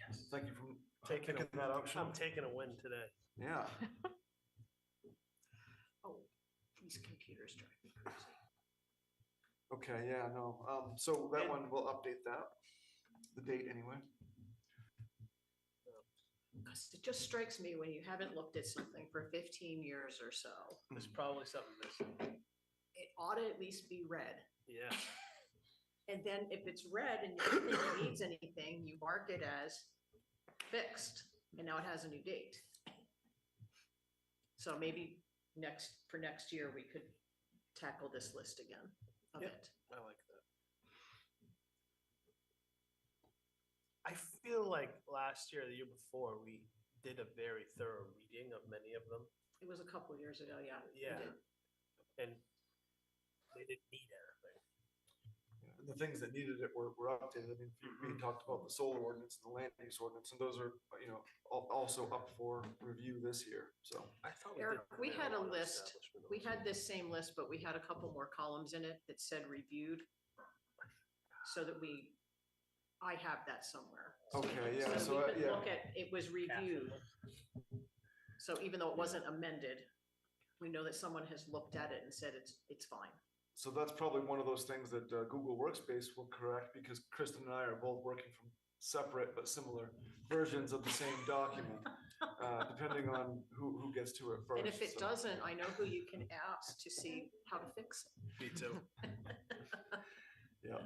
Yes. Thank you for Taking picking that up, Sean. I'm taking a win today. Yeah, Oh, these computers drive me crazy. okay, yeah, no, so that one, we'll update that, the date anyway. Because it just strikes me when you haven't looked at something for 15 years or so, There's probably something missing. it ought to at least be read. Yeah. And then if it's red and you don't think it needs anything, you mark it as fixed, and now it has a new date. So maybe for next year, we could tackle this list again of Yep. it. I like that. I feel like last year, or the year before, we did a very thorough reading of many of them. It was a couple of years ago, yeah. we Yeah. did. And they didn't need everything. And the things that needed it were updated. I mean, we talked about the solar ordinance and the land use ordinance, and those are, also up for review this year, so. I thought Eric, did we had a marijuana list. establishment We also. had this same list, but we had a couple more columns in it that said reviewed. So that I have that somewhere. Okay, yeah, So so, we could yeah. look at, it was reviewed. So even though it wasn't amended, we know that someone has looked at it and said it's fine. So that's probably one of those things that Google Workspace will correct, because Kristen and I are both working from separate but similar versions of the same document, depending on who gets to it first. And if it so. doesn't, I know who you can ask to see how to fix it. Me too. Yeah,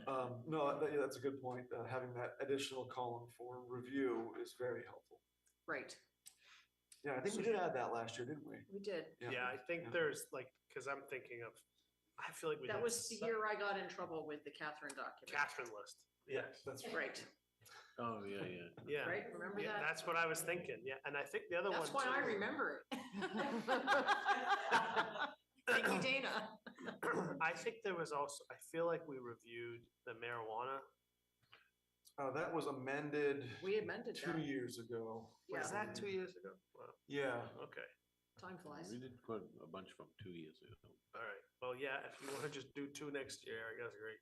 no, that's a good point. Having that additional column for review is very helpful. Right, Yeah, I think we did add that last year, didn't we? we did. Yeah, I think Yeah. there's because I'm thinking of, I feel like we That did was the year I got in trouble with the Catherine document. Catherine list. Yes. That's Right, Oh, yeah, yeah. Yeah. right, remember Yeah, that? that's what I was thinking. Yeah, and I think the other one. That's why I too- remember it. Thank you, Dana. I think there was also, I feel like we reviewed the marijuana. that was amended We amended 2 that. years ago. Yeah. Was that 2 years ago? Wow, Yeah, okay, Time flies. We did quite a bunch from 2 years ago. all right. Well, yeah, if you want to just do 2 next year, I guess, great.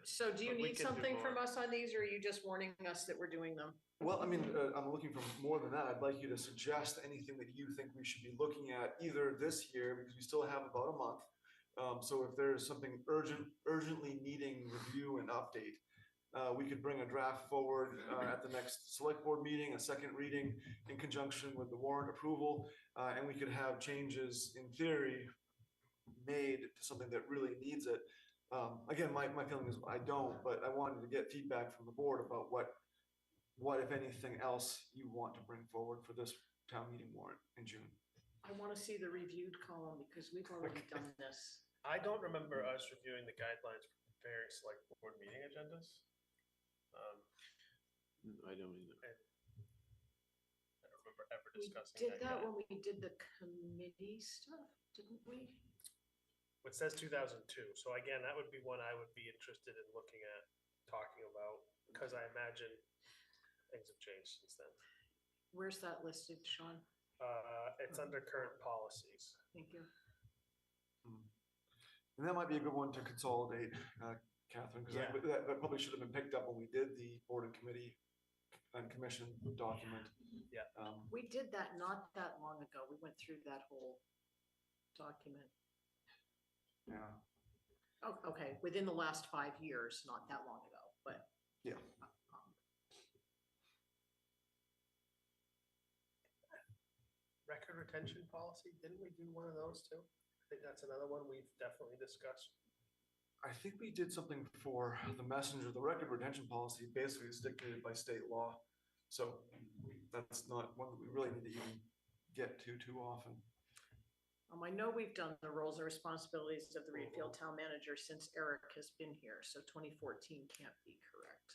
So do you But we need can do something from more. us on these, or are you just warning us that we're doing them? well, I mean, I'm looking for more than that. I'd like you to suggest anything that you think we should be looking at either this year, because we still have about a month. So if there's something urgently needing review and update, we could bring a draft forward at the next select board meeting, a second reading in conjunction with the warrant approval, and we could have changes in theory made to something that really needs it. Again, my feeling is I don't, but I wanted to get feedback from the board about what if anything else you want to bring forward for this town meeting warrant in June. I want to see the reviewed column because we've already done this. I don't remember us reviewing the guidelines for preparing select board meeting agendas. I don't either. I don't remember ever We discussing did that yet. when we did the committee stuff, didn't we? It says 2002, so again, that would be one I would be interested in looking at, talking about, because I imagine things have changed since then. Where's that listed, Sean? It's under current policies. Thank you. And that might be a good one to consolidate, Catherine, because Yeah. that probably should have been picked up when we did the board and committee and commission document. Yeah. We did that not that long ago. We went through that whole document. Yeah, Oh, okay, within the last 5 years, not that long ago, but. yeah. Record retention policy, didn't we do one of those too? I think that's another one we've definitely discussed. I think we did something for the messenger. The record retention policy basically is dictated by state law. So that's not one that we really need to even get to too often. I know we've done the roles and responsibilities of the Readfield town manager since Eric has been here, so 2014 can't be correct.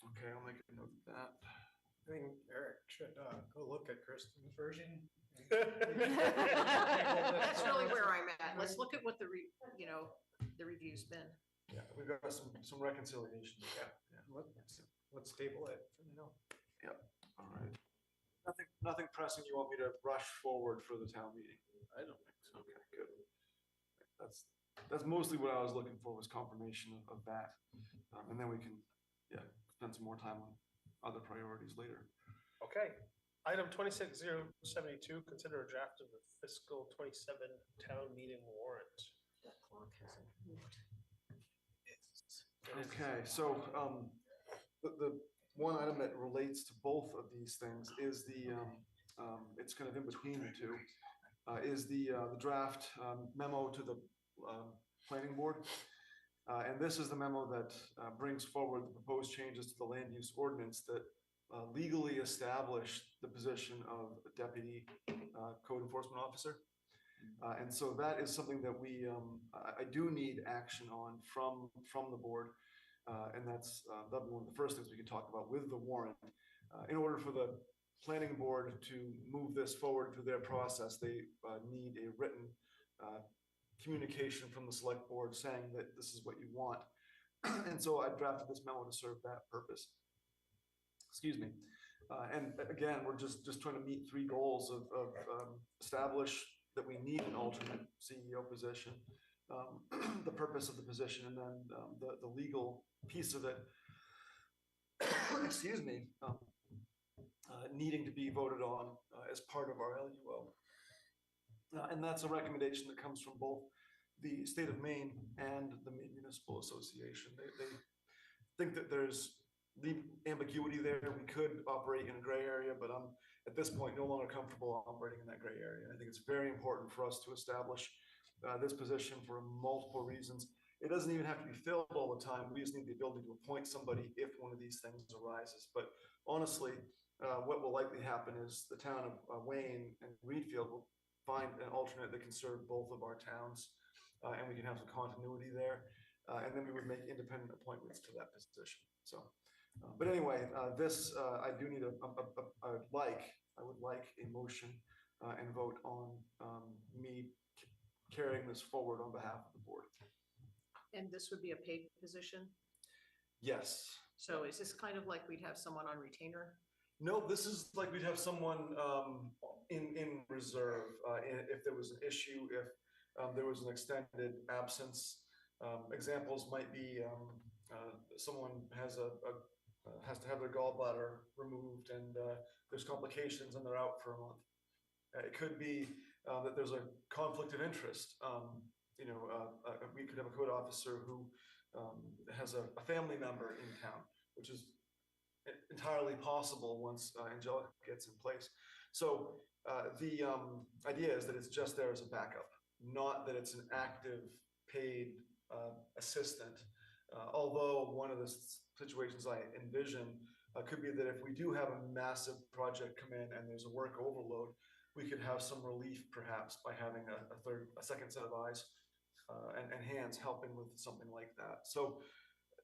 Okay, I'll make a note of that. I think Eric should go look at Kristen's version. That's really where I'm at. Let's look at what the review's been. Yeah, we've got some reconciliation. Yeah. Let's table it for now. All right. Nothing pressing you want me to rush forward for the town meeting? I don't think so. Okay, good. That's mostly what I was looking for, was confirmation of that. And then we can, spend some more time on other priorities later. Okay, item 26072, consider a draft of the fiscal 27 town meeting warrant. That clock hasn't moved. Okay, so, the one item that relates to both of these things is it's kind of in between the two, is the draft memo to the planning board. And this is the memo that brings forward the proposed changes to the land use ordinance that legally establish the position of deputy code enforcement officer. And so that is something that I do need action on from the board. And that'll be one of the first things we can talk about with the warrant. In order for the planning board to move this forward through their process, they need a written communication from the select board saying that this is what you want. And so I drafted this memo to serve that purpose. Excuse me. And again, we're just trying to meet three goals of establish that we need an alternate CEO position, the purpose of the position, and then the legal piece of it, excuse me, needing to be voted on as part of our LUO. And that's a recommendation that comes from both the state of Maine and the Maine Municipal Association. They think that there's ambiguity there. We could operate in a gray area, but I'm at this point no longer comfortable operating in that gray area. I think it's very important for us to establish this position for multiple reasons. It doesn't even have to be filled all the time. We just need the ability to appoint somebody if one of these things arises. But honestly, what will likely happen is the town of Wayne and Readfield will find an alternate that can serve both of our towns, and we can have some continuity there. And then we would make independent appointments to that position. So, but anyway, this I do need I would like a motion and vote on me carrying this forward on behalf of the board. And this would be a paid position? Yes. So is this kind of like we'd have someone on retainer? No, this is like we'd have someone in reserve if there was an issue, if there was an extended absence. Examples might be someone has to have their gallbladder removed and there's complications and they're out for a month. It could be that there's a conflict of interest. We could have a code officer who has a family member in town, which is entirely possible once Angelica gets in place. So the idea is that it's just there as a backup, not that it's an active paid assistant. Although one of the situations I envision could be that if we do have a massive project come in and there's a work overload, we could have some relief perhaps by having a second set of eyes and hands helping with something like that. So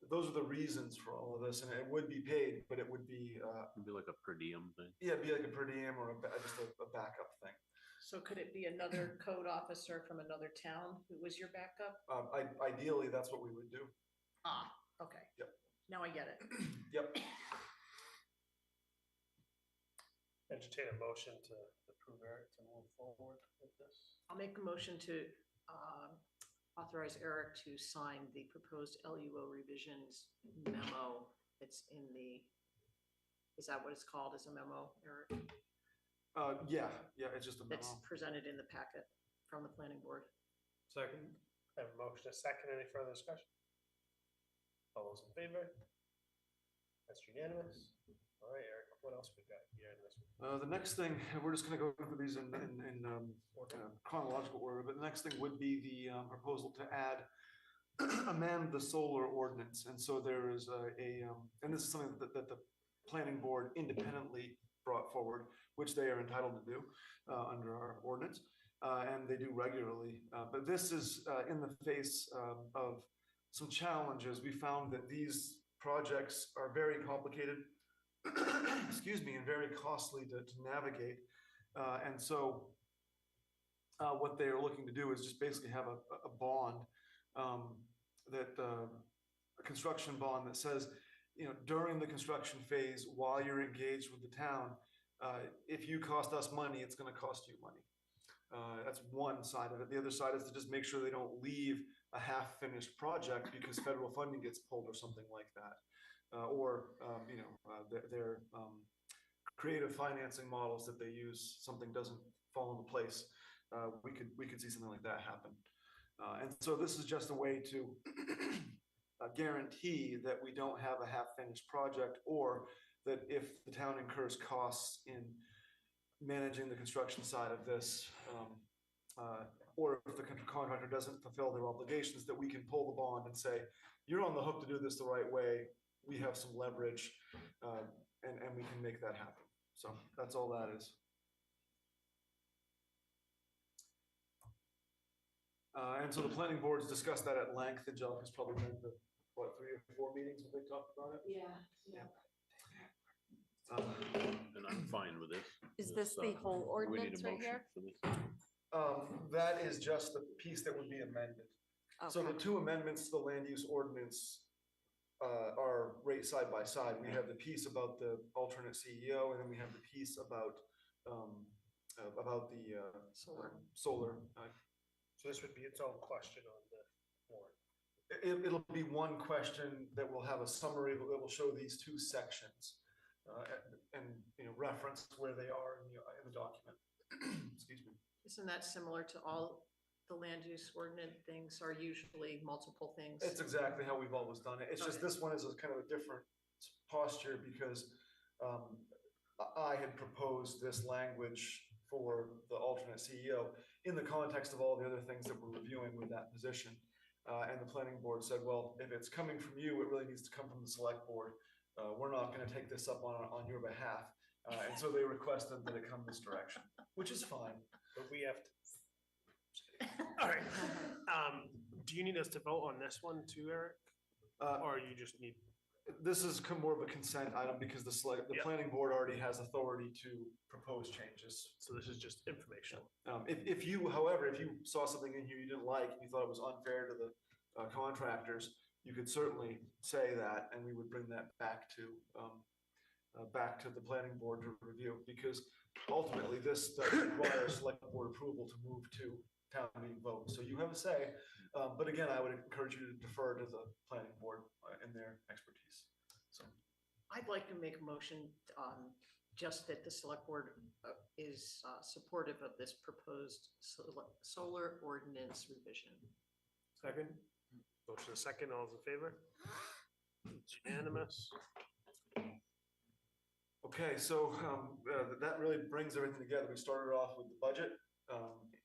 those are the reasons for all of this, and it would be paid, but it would be It'd be like a per diem thing. yeah, it'd be like a per diem or just a backup thing. So could it be another code officer from another town who was your backup? Ideally, that's what we would do. Ah, okay. Yep. Now I get it. Yep. Entertain a motion to approve Eric to move forward with this. I'll make a motion to authorize Eric to sign the proposed LUO revisions memo. It's in is that what it's called, as a memo, Eric? Yeah, it's just a That's memo. presented in the packet from the planning board. Second. I have a motion, a second. Any further discussion? All those in favor? That's unanimous. All right, Eric, what else we got here in this one? The next thing, we're just going to go through these in chronological order, but the next thing would be the proposal to amend the solar ordinance. And so there is and this is something that the planning board independently brought forward, which they are entitled to do under our ordinance, and they do regularly. But this is in the face of some challenges. We found that these projects are very complicated, excuse me, and very costly to navigate. And so what they're looking to do is just basically have a bond a construction bond that says, during the construction phase, while you're engaged with the town, if you cost us money, it's going to cost you money. That's one side of it. The other side is to just make sure they don't leave a half-finished project because federal funding gets pulled or something like that. Their creative financing models that they use, something doesn't fall into place. We could see something like that happen. And so this is just a way to guarantee that we don't have a half-finished project, or that if the town incurs costs in managing the construction side of this, or if the contractor doesn't fulfill their obligations, that we can pull the bond and say, you're on the hook to do this the right way. We have some leverage, and we can make that happen. So that's all that is. And so the planning board's discussed that at length. Angelica's probably been to, what, 3 or 4 meetings when they talked about it? Yeah. And I'm fine with this. Is this the whole do we need a ordinance right motion here? for this? That is just the piece that would be amended. So the Okay. 2 amendments to the land use ordinance are right side by side. We have the piece about the alternate CEO, and then we have the piece about the solar. So this would be its own question on the warrant. It'll be one question that will have a summary that will show these 2 sections and reference where they are in the document. Excuse me. Isn't that similar to all the land use ordinance things are usually multiple things? It's exactly how we've always done it. It's just this one is a kind of a different posture because I had proposed this language for the alternate CEO in the context of all the other things that we're reviewing with that position. And the planning board said, well, if it's coming from you, it really needs to come from the select board. We're not going to take this up on your behalf. And so they requested that it come this direction, which is fine. But we have to. All right. Do you need us to vote on this one too, Eric? Or you just need? This is more of a consent item because the Yep. planning board already has authority to propose changes. So this is just informational. If you, however, if you saw something in here you didn't like and you thought it was unfair to the contractors, you could certainly say that, and we would bring that back to the planning board to review, because ultimately this does require select board approval to move to town meeting vote. So you have a say, but again, I would encourage you to defer to the planning board in their expertise. So I'd like to make a motion, just that the select board is supportive of this proposed solar ordinance revision. Second. Motion a second. All those in favor? It's unanimous. okay, so that really brings everything together. We started off with the budget,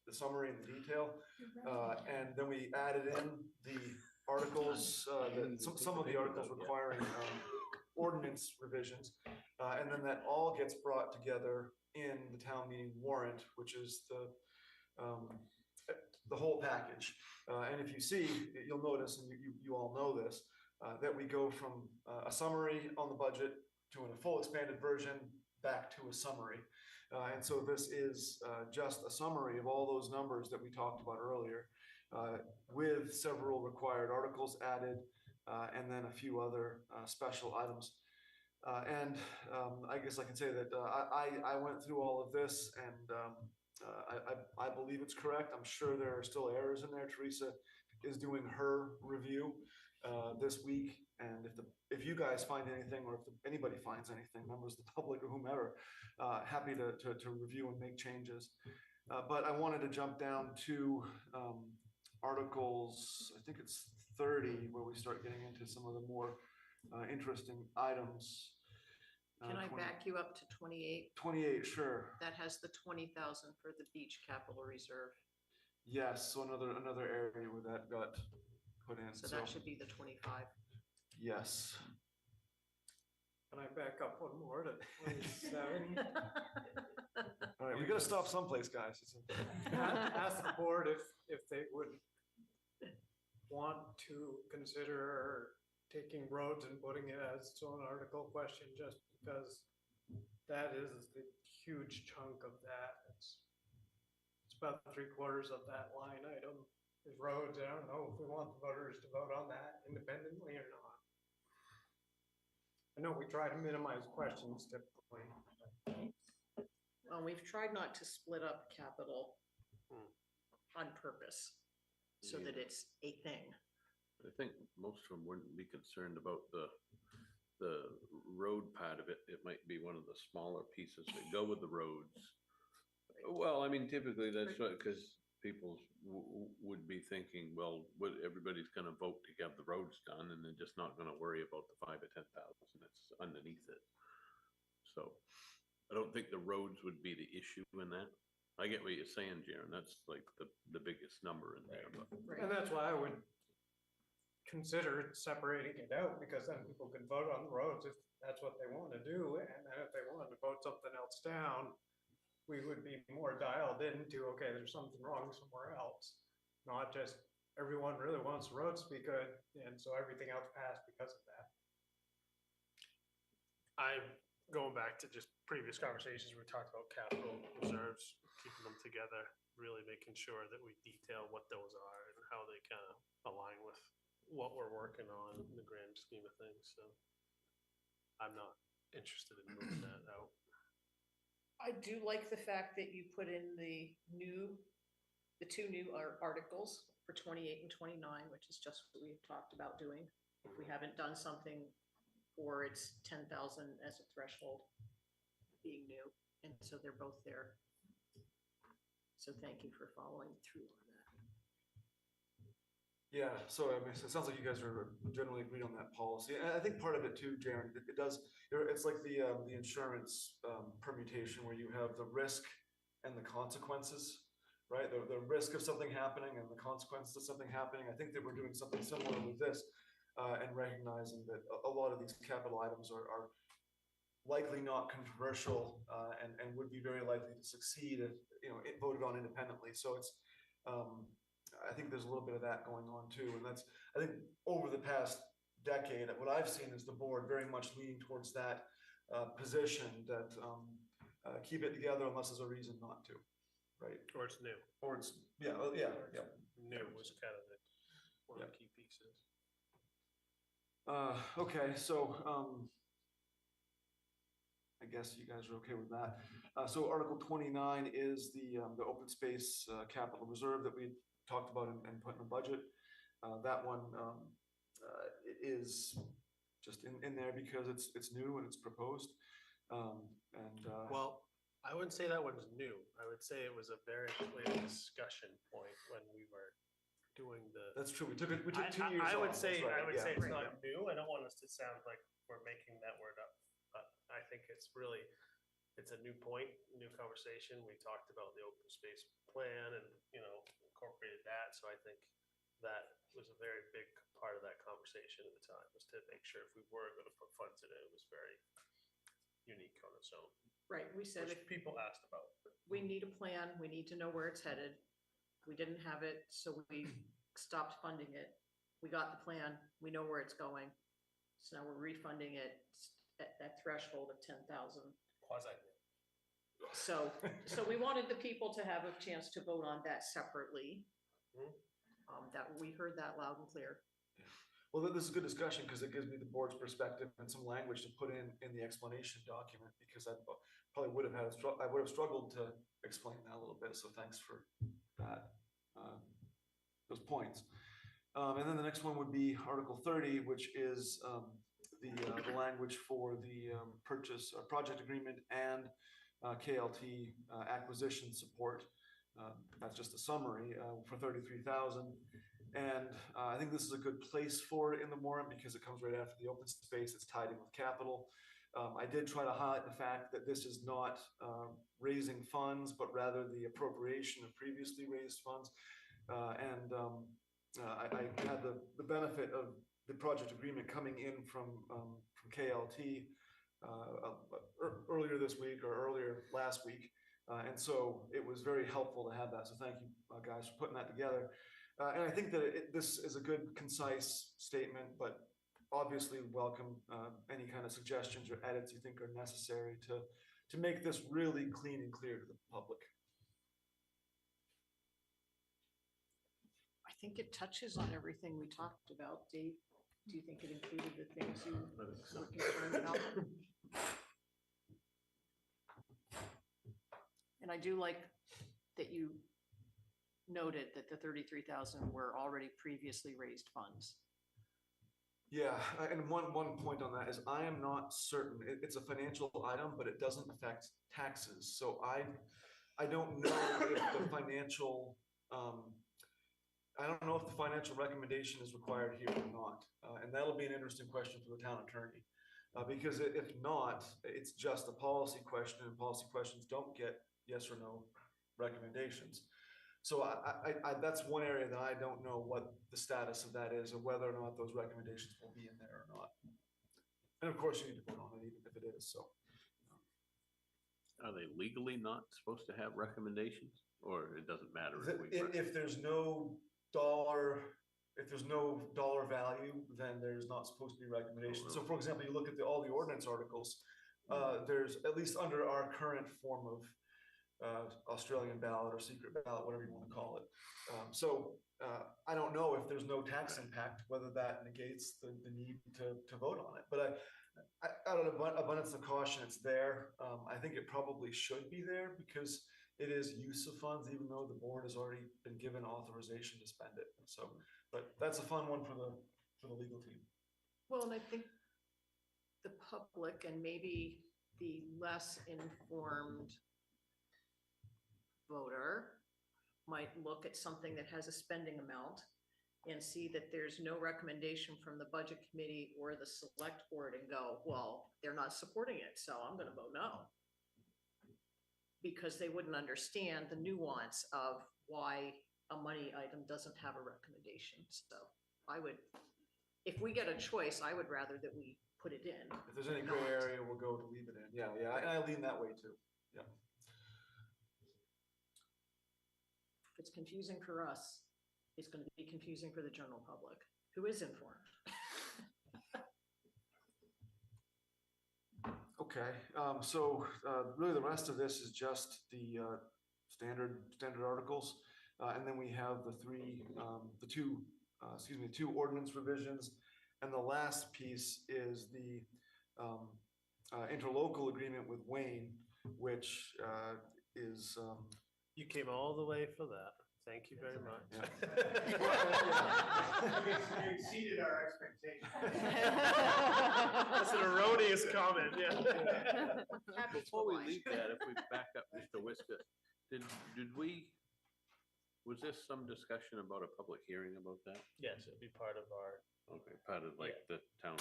the summary and the detail, and then we added in the articles, some of the articles requiring ordinance revisions, and then that all gets brought together in the town meeting warrant, which is the whole package. And if you see, you'll notice, and you all know this, that we go from a summary on the budget to a full expanded version back to a summary. And so this is just a summary of all those numbers that we talked about earlier, with several required articles added, and then a few other special items. And I guess I can say that I went through all of this, and I believe it's correct. I'm sure there are still errors in there. Teresa is doing her review this week, and if you guys find anything, or if anybody finds anything, members of the public or whomever, happy to review and make changes. But I wanted to jump down to articles, I think it's 30, where we start getting into some of the more interesting items. Can I back you up to 28? 28, sure. That has the 20,000 for the beach capital reserve. Yes, so another area where that got put in. So that should be the 25. Yes. Can I back up one more to 27? All right, we gotta stop someplace, guys. Ask the board if they would want to consider taking roads and putting it as its own article question, just because that is the huge chunk of that. It's about 3/4 of that line item is roads. I don't know if we want the voters to vote on that independently or not. I know we try to minimize questions typically. Well, we've tried not to split up capital on purpose so that it's a thing. I think most of them wouldn't be concerned about the road part of it. It might be one of the smaller pieces that go with the roads. Well, I mean, typically that's what, because people would be thinking, well, everybody's going to vote to have the roads done, and they're just not going to worry about the 5 or 10,000 that's underneath it. So I don't think the roads would be the issue in that. I get what you're saying, Jaron. That's like the biggest number in there. But And that's why I would considered separating it out, because then people can vote on the roads if that's what they want to do. And then if they wanted to vote something else down, we would be more dialed into, okay, there's something wrong somewhere else. Not just everyone really wants the roads to be good, and so everything else passed because of that. I'm going back to just previous conversations, we talked about capital reserves, keeping them together, really making sure that we detail what those are and how they kind of align with what we're working on in the grand scheme of things, so I'm not interested in moving that out. I do like the fact that you put in the two new articles for 28 and 29, which is just what we've talked about doing. If we haven't done something, or it's 10,000 as a threshold being new, and so they're both there. So thank you for following through on that. Yeah, so I mean, so it sounds like you guys are generally agreed on that policy. And I think part of it too, Jaren, it does, it's like the insurance permutation where you have the risk and the consequences, right? The risk of something happening and the consequences of something happening. I think that we're doing something similar with this and recognizing that a lot of these capital items are likely not controversial and would be very likely to succeed if, it voted on independently. So it's, I think there's a little bit of that going on too. And that's, I think over the past decade, what I've seen is the board very much leaning towards that position that keep it together unless there's a reason not to, right? Or it's new. Or it's, yeah. New was kind of one of the key pieces. Okay, so I guess you guys are okay with that. So Article 29 is the open space capital reserve that we talked about and put in the budget. That one is just in there because it's new and it's proposed. Well, I wouldn't say that one's new. I would say it was a very clear discussion point when we were doing the. That's true. We took 2 years I would off. say, That's right. I would say it's Right. not new. I don't want us to sound like we're making that word up, but I think it's really, it's a new point, new conversation. We talked about the open space plan and, incorporated that. So I think that was a very big part of that conversation at the time, was to make sure if we were going to put funds in it, it was very unique on its own. Right, we said Which if people asked about. we need a plan, we need to know where it's headed. We didn't have it, so we stopped funding it. We got the plan, we know where it's going. So now we're refunding it at that threshold of 10,000. Quasi. So we wanted the people to have a chance to vote on that separately. Mhm. That we heard that loud and clear. Well, this is a good discussion because it gives me the board's perspective and some language to put in the explanation document, because I probably would have struggled to explain that a little bit. So thanks for that, those points. And then the next one would be Article 30, which is the language for the purchase project agreement and KLT acquisition support. That's just a summary for 33,000. And I think this is a good place for it in the warrant because it comes right after the open space. It's tied in with capital. I did try to highlight the fact that this is not raising funds, but rather the appropriation of previously raised funds. I had the benefit of the project agreement coming in from KLT earlier this week or earlier last week. And so it was very helpful to have that. So thank you guys for putting that together. And I think that this is a good, concise statement, but obviously welcome any kind of suggestions or edits you think are necessary to make this really clean and clear to the public. I think it touches on everything we talked about. Dave, do you think it included the things you were concerned about? And I do like that you noted that the 33,000 were already previously raised funds. Yeah, and one point on that is I am not certain. It's a financial item, but it doesn't affect taxes. So I don't know if the financial I don't know if the financial recommendation is required here or not, and that'll be an interesting question for the town attorney. Because if not, it's just a policy question, and policy questions don't get yes or no recommendations. So that's one area that I don't know what the status of that is, or whether or not those recommendations will be in there or not. And of course, you need to vote on it, even if it is, so. Are they legally not supposed to have recommendations, or it doesn't matter? If we If there's no dollar, if there's no dollar value, then there's not supposed to be recommendations. So for example, you look at all the ordinance articles, there's, at least under our current form of Australian ballot or secret ballot, whatever you want to call it. I don't know if there's no tax impact, whether that negates the need to vote on it. But out of abundance of caution, it's there. I think it probably should be there because it is use of funds, even though the board has already been given authorization to spend it. So, but that's a fun one for the legal team. Well, and I think the public and maybe the less informed voter might look at something that has a spending amount and see that there's no recommendation from the budget committee or the select board and go, well, they're not supporting it, so I'm gonna vote no. Because they wouldn't understand the nuance of why a money item doesn't have a recommendation. So I would, if we get a choice, I would rather that we put it in. If there's any gray area, we'll go to leave it in. Yeah, and I lean that way too. Yeah. If it's confusing for us, it's gonna be confusing for the general public, who is informed. Okay, so really the rest of this is just the standard articles. And then we have the two ordinance revisions. And the last piece is the interlocal agreement with Wayne, which is You came all the way for that. Thank you very much. You exceeded our expectations. That's an erroneous comment, yeah. Happy to Before we oblige. leave that, if we back up Mr. Wiska, was there some discussion about a public hearing about that? Yes, it'd be part of our, Okay, part of like the town.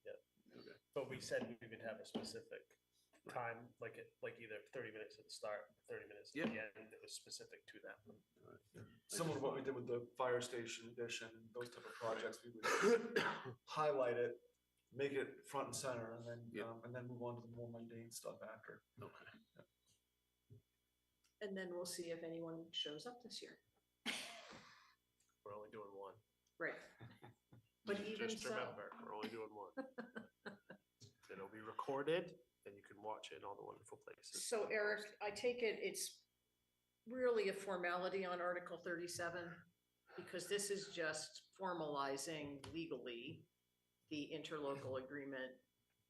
Yeah. Okay. but we said we would have a specific time, like either 30 minutes at the start, 30 minutes at the end, that was specific to that. similar to what we did with the fire station addition, those type of projects. We would highlight it, make it front and center, and then move on to the more mundane stuff after. Okay. And then we'll see if anyone shows up this year. We're only doing one. Right. But even Just so, remember, we're only doing one. It'll be recorded and you can watch it in all the wonderful places. so Eric, I take it it's really a formality on Article 37, because this is just formalizing legally the interlocal agreement,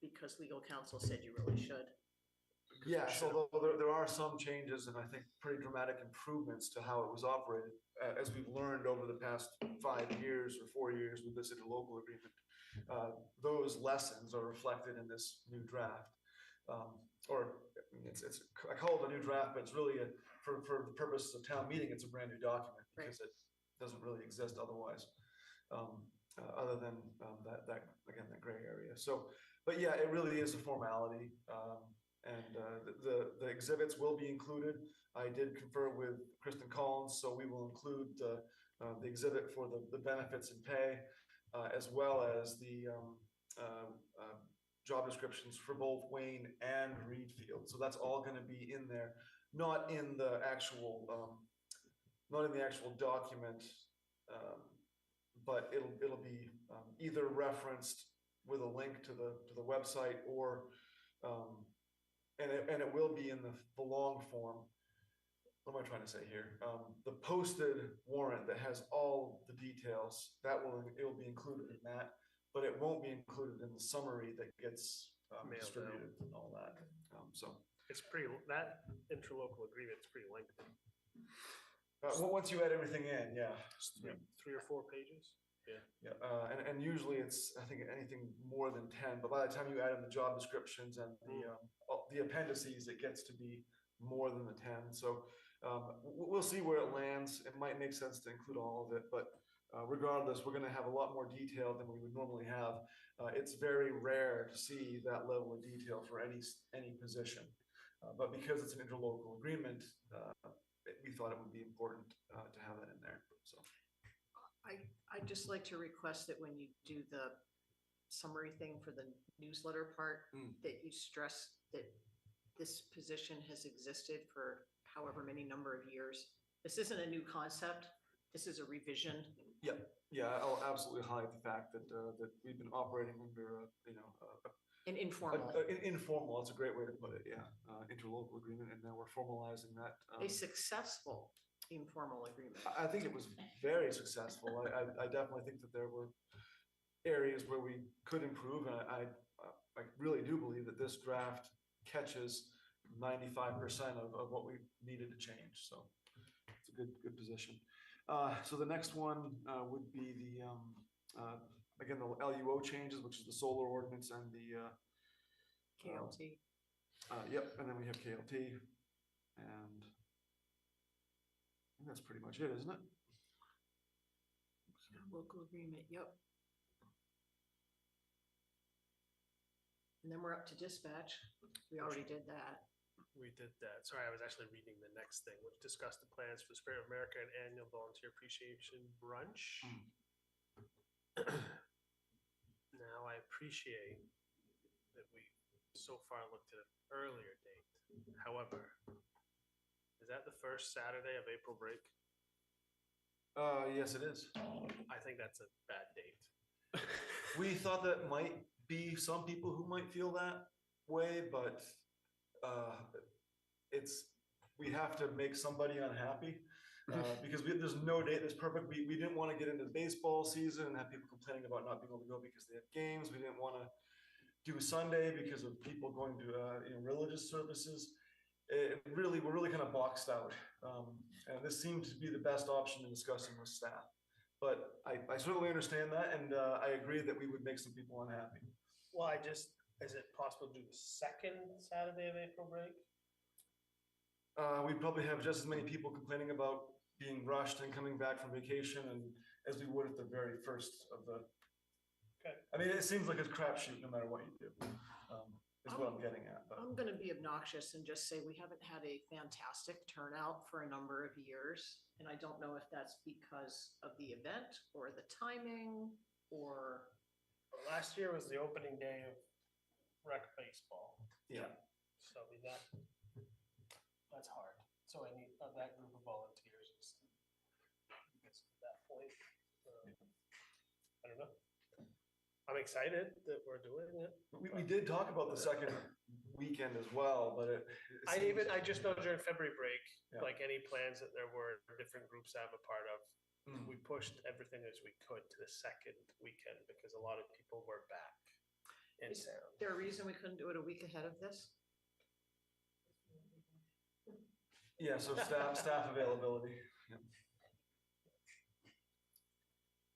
because legal counsel said you really should. Yeah, so there are some changes and I think pretty dramatic improvements to how it was operated, as we've learned over the past 5 years or 4 years with this interlocal agreement. Those lessons are reflected in this new draft. I call it a new draft, but it's really for the purposes of town meeting, it's a brand new document because it doesn't really exist otherwise, other than that gray area. So, but yeah, it really is a formality. And the exhibits will be included. I did confer with Kristen Collins, so we will include the exhibit for the benefits and pay, as well as the job descriptions for both Wayne and Readfield. So that's all going to be in there, not in the actual document, but it'll be either referenced with a link to the website, or and it will be in the long form. What am I trying to say here? The posted warrant that has all the details, it will be included in that, but it won't be included in the summary that gets distributed and all that. So It's that interlocal agreement's pretty lengthy. once you add everything in, yeah. Three or four pages? Yeah, and usually it's, I think, anything more than 10, but by the time you add in the job descriptions and the appendices, it gets to be more than the 10. So we'll see where it lands. It might make sense to include all of it, but regardless, we're going to have a lot more detail than we would normally have. It's very rare to see that level of detail for any position, but because it's an interlocal agreement, we thought it would be important to have that in there, so. I'd just like to request that when you do the summary thing for the newsletter part, that you stress that this position has existed for however many number of years. This isn't a new concept. This is a revision. Yeah, I'll absolutely highlight the fact that, that we've been operating under, An informal, informal, that's a great way to put it, yeah, interlocal agreement, and now we're formalizing that. a successful informal agreement. I think it was very successful. I definitely think that there were areas where we could improve, and I really do believe that this draft catches 95% of what we needed to change, so it's a good position. So the next one would be the, again, the LUO changes, which is the solar ordinance and the KLT. Yep, and then we have KLT, and I think that's pretty much it, isn't it? Local agreement, yep. And then we're up to dispatch. We already did that. We did that. Sorry, I was actually reading the next thing, which discussed the plans for Spirit of America and annual volunteer appreciation brunch. Now, I appreciate that we so far looked at an earlier date. However, is that the first Saturday of April break? Yes, it is. I think that's a bad date. We thought that might be some people who might feel that way, but we have to make somebody unhappy because there's no date that's perfect. We didn't want to get into the baseball season and have people complaining about not being able to go because they have games. We didn't want to do Sunday because of people going to religious services. We're really kind of boxed out, and this seemed to be the best option in discussing with staff. But I certainly understand that, and I agree that we would make some people unhappy. Well, is it possible to do the second Saturday of April break? We'd probably have just as many people complaining about being rushed and coming back from vacation and as we would at the very first of the. Okay. I mean, it seems like a crapshoot no matter what you do, is what I'm getting at. But I'm gonna be obnoxious and just say we haven't had a fantastic turnout for a number of years. And I don't know if that's because of the event or the timing or. Last year was the opening day of rec baseball. yeah, So I mean, that's hard. So I need that group of volunteers is gets to that point. I don't know. I'm excited that we're doing it. we did talk about the second weekend as well, but I just know during February break, Yeah. like any plans that there were different groups I'm a part of, Mm. we pushed everything as we could to the second weekend because a lot of people were back in Is town. there a reason we couldn't do it a week ahead of this? Yeah, so staff availability. Yeah.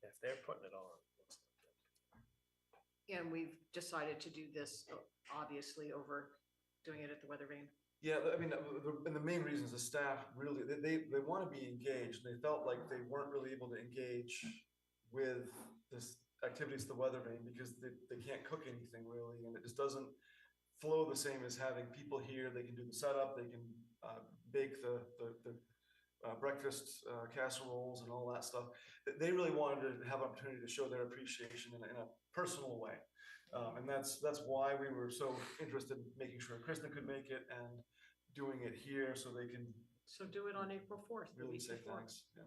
If they're putting it on. And we've decided to do this, obviously, over doing it at the weather vane. Yeah, I mean, and the main reason is the staff really, they want to be engaged. They felt like they weren't really able to engage with this activities at the weather vane because they can't cook anything really, and it just doesn't flow the same as having people here. They can do the setup, they can bake the breakfast casseroles and all that stuff. They really wanted to have an opportunity to show their appreciation in a personal way. And that's why we were so interested in making sure Kristen could make it and doing it here so they can So do it on April 4th, the really week say before. thanks. Yeah.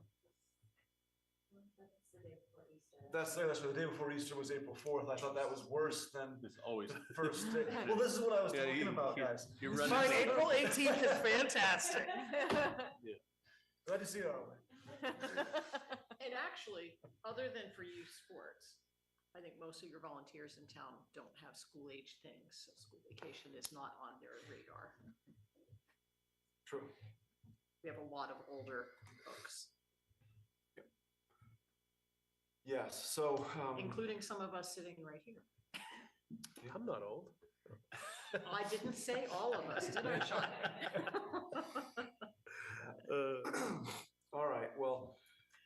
That's right, the day before Easter was April 4th. I thought that was worse than It's always. the first day. Well, this is what I was Yeah, talking about, guys. You're Fine, running. April 18th is fantastic. Glad to see you, Arlen. And actually, other than for youth sports, I think most of your volunteers in town don't have school-age things, so school vacation is not on their radar. True. We have a lot of older folks, Yes, so. including some of us sitting right here. I'm not old. I didn't say all of us, did I, Sean? All right, well.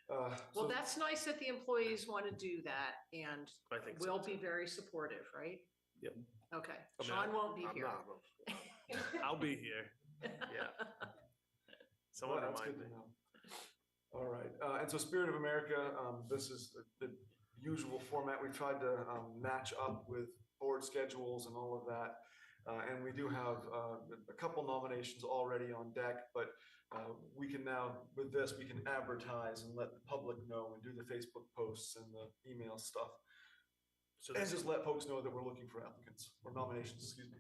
Well, so- that's nice that the employees want to do that, and I think so, we'll too. be very supportive, right? Yep. Okay, I mean, Sean won't be I'm here. not. I'll be here. Yeah. Someone Well, that's remind good me. to know. All right, and so Spirit of America, this is the usual format. We've tried to match up with board schedules and all of that. And we do have a couple nominations already on deck, but we can now, with this, we can advertise and let the public know and do the Facebook posts and the email stuff. So And this is, just let folks know that we're looking for applicants or nominations, excuse me.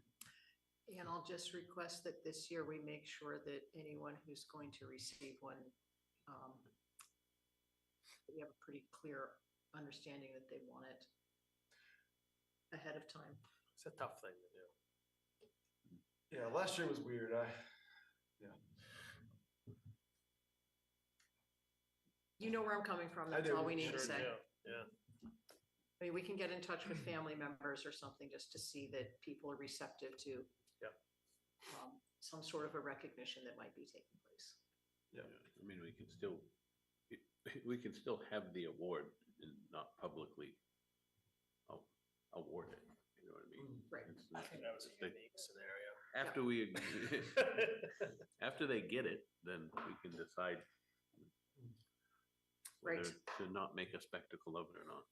And I'll just request that this year we make sure that anyone who's going to receive one, we have a pretty clear understanding that they want it ahead of time. it's a tough thing to do. Yeah, last year was weird. You know where I'm coming from, I that's do, all we need to Sure say. do, yeah. I mean, we can get in touch with family members or something just to see that people are receptive to Yep. some sort of a recognition that might be taking place. Yeah, I mean, we can still have the award and not publicly award it, you know what I mean? Right. It's I not- think that was a they- unique scenario. After we, after they get it, then we can decide Right. whether to not make a spectacle of it or not.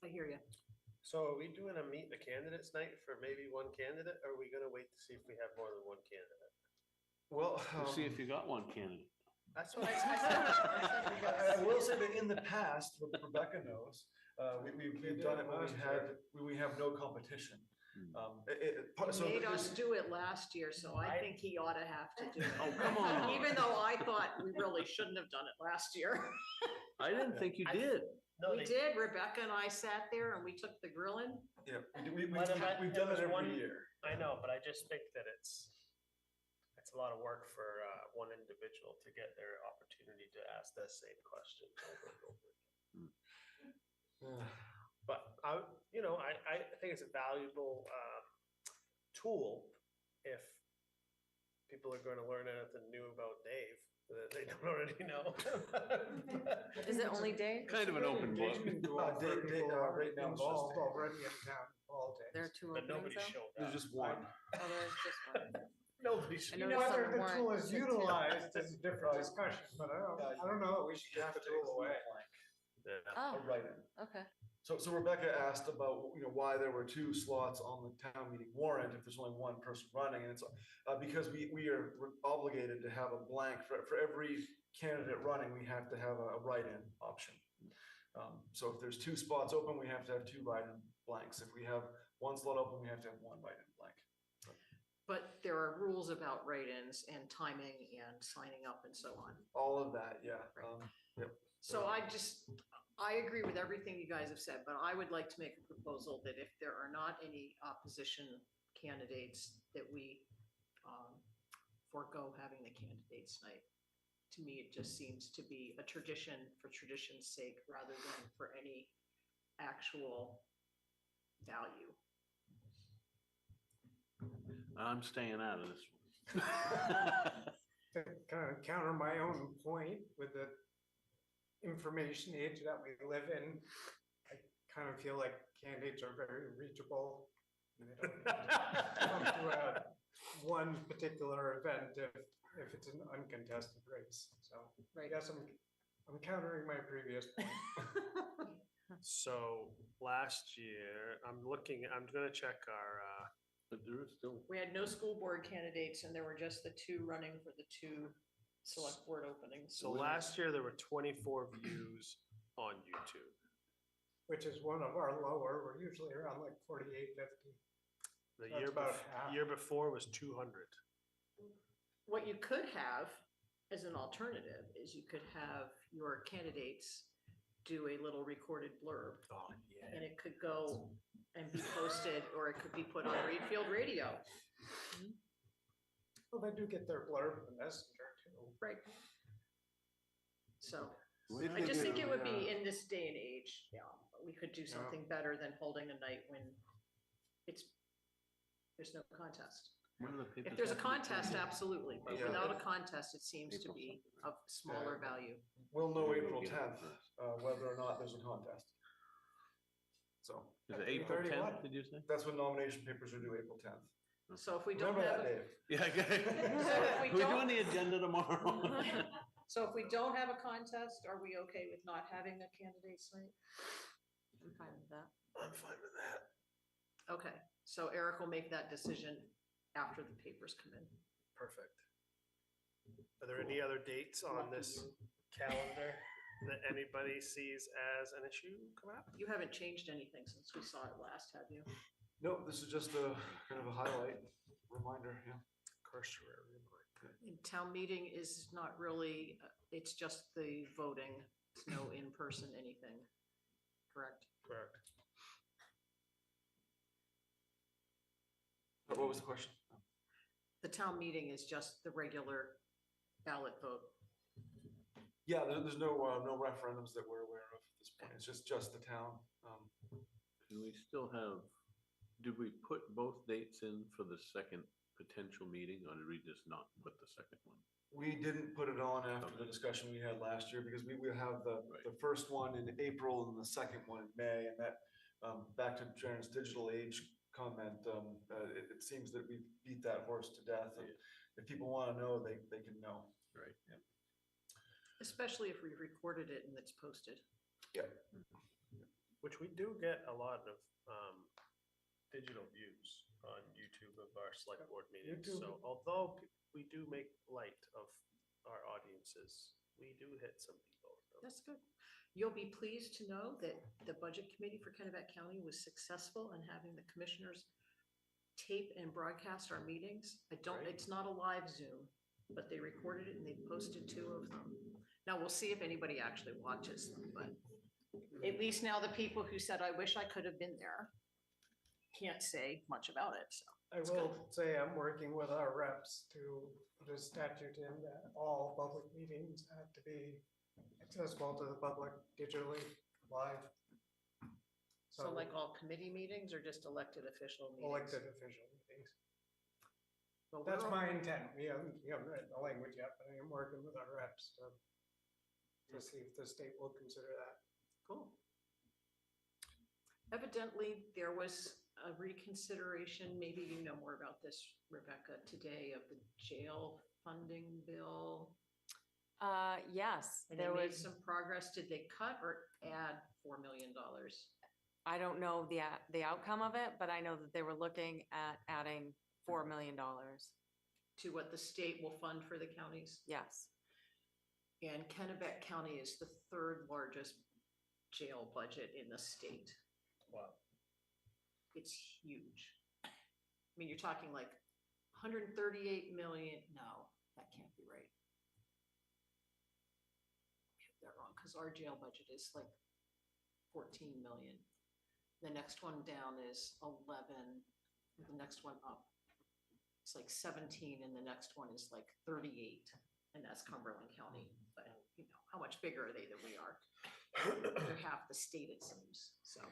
I hear you. So are we doing a meet the candidates night for maybe one candidate? Or are we gonna wait to see if we have more than one candidate? Well, We'll see if you got one candidate. That's what I said. I will say that in the past, what Rebecca knows, we've done it when we have no competition. He made us do it last year, so I think he ought to have to do it. Oh, come on. Even though I thought we really shouldn't have done it last year. I didn't think you did. No, We did, Rebecca and I sat there and we took the grilling. Yeah, we've But if I- done there it was every one- year. I know, but I just think that it's a lot of work for one individual to get their opportunity to ask the same question over and over again. But I think it's a valuable tool if people are going to learn anything new about Dave that they don't already know. Is it only Dave? Kind of an open book. Engagement tool for Dave, people who are right now it's just involved Dave. already in town politics. There are two But nobody openings though? showed There's up. just one. Oh, there's just one. Nobody I showed know up. there's Whether some the warrant tool is that too. utilized is a different discussion, but I don't know, we should have the tool away. Yeah. Oh, A write-in. okay. So Rebecca asked about, why there were two slots on the town meeting warrant if there's only one person running, and it's because we are obligated to have a blank for every candidate running, we have to have a write-in option. So if there's two spots open, we have to have two write-in blanks. If we have one slot open, we have to have one write-in blank. But there are rules about write-ins and timing and signing up and so on. All of that, yeah. Yep. So I agree with everything you guys have said, but I would like to make a proposal that if there are not any opposition candidates, that we forego having the candidates night. To me, it just seems to be a tradition for tradition's sake rather than for any actual value. I'm staying out of this one. To kind of counter my own point with the information age that we live in, I kind of feel like candidates are very reachable. And they don't need to come to one particular event if it's an uncontested race. So I Right. guess I'm countering my previous point. So last year, I'm gonna check our, But there is still, We had no school board candidates and there were just the two running for the two select board openings. so last year there were 24 views on YouTube. Which is one of our lower, we're usually around like 48, 50. The That's year about half. year before was 200. What you could have as an alternative is you could have your candidates do a little recorded blurb, Oh, and it could go and be posted, or it could be put on Readfield Radio. Well, they do get their blurb in the messenger too. Right. So If I they just think do, it would be yeah. in this day and age, we could do something better than holding a night when there's no contest. one of the papers. If there's a have to be contest, printed. absolutely, but Yeah. without a contest, it seems to April be something. of smaller value. We'll know Maybe April we'll get it 10th, first. whether or not there's a contest. So Is it April 31. 10th, did you say? that's when nomination papers are due, April 10th. So if we don't Remember that, have, Dave. Yeah, okay. So if we We're don't- doing the agenda tomorrow. so if we don't have a contest, are we okay with not having a candidate slate? I'm fine with that. I'm fine with that. Okay, so Eric will make that decision after the papers come in. Perfect. Are there any other dates on this calendar that anybody sees as an issue coming up? You haven't changed anything since we saw it last, have you? No, this is just a kind of a highlight reminder, yeah. Cursory reminder. And town meeting is not really, it's just the voting, it's no in-person anything, correct? Correct. What was the question? The town meeting is just the regular ballot vote. Yeah, there's no referendums that we're aware of at this point. It's just the town. And we still have, did we put both dates in for the second potential meeting, or did we just not put the second one? We didn't put it on after the discussion we had last year because we will have the first one in April and the second one in May. And that, back to Sharon's digital age comment, it seems that we beat that horse to death. And if people want to know, they can know. Right. Yeah. Especially if we recorded it and it's posted. Yeah. Which we do get a lot of digital views on YouTube of our select board meetings. YouTube. So although we do make light of our audiences, we do hit some people. That's good. You'll be pleased to know that the budget committee for Kennebec County was successful in having the commissioners tape and broadcast our meetings. It's not a live Zoom, but they recorded it and they posted 2 of them. Now we'll see if anybody actually watches them, but at least now the people who said, I wish I could have been there, can't say much about it, so. I will say I'm working with our reps to put a statute in that all public meetings have to be accessible to the public digitally, live. So like all committee meetings or just elected official meetings? Elected official meetings. Well, That's we're- my intent. We haven't written the language yet, but I am working with our reps to see if the state will consider that. Cool. Evidently, there was a reconsideration, maybe you know more about this, Rebecca, today of the jail funding bill. Yes, And they there made was, some progress. Did they cut or add $4 million? I don't know the outcome of it, but I know that they were looking at adding $4 million. To what the state will fund for the counties? Yes. And Kennebec County is the 3rd largest jail budget in the state. Wow. It's huge. I mean, you're talking like 138 million. No, that can't be right. I have that wrong because our jail budget is like 14 million. The next one down is 11. The next one up, it's like 17, and the next one is like 38, and that's Cumberland County. But you know, how much bigger are they than we are? They're half the state, it seems. So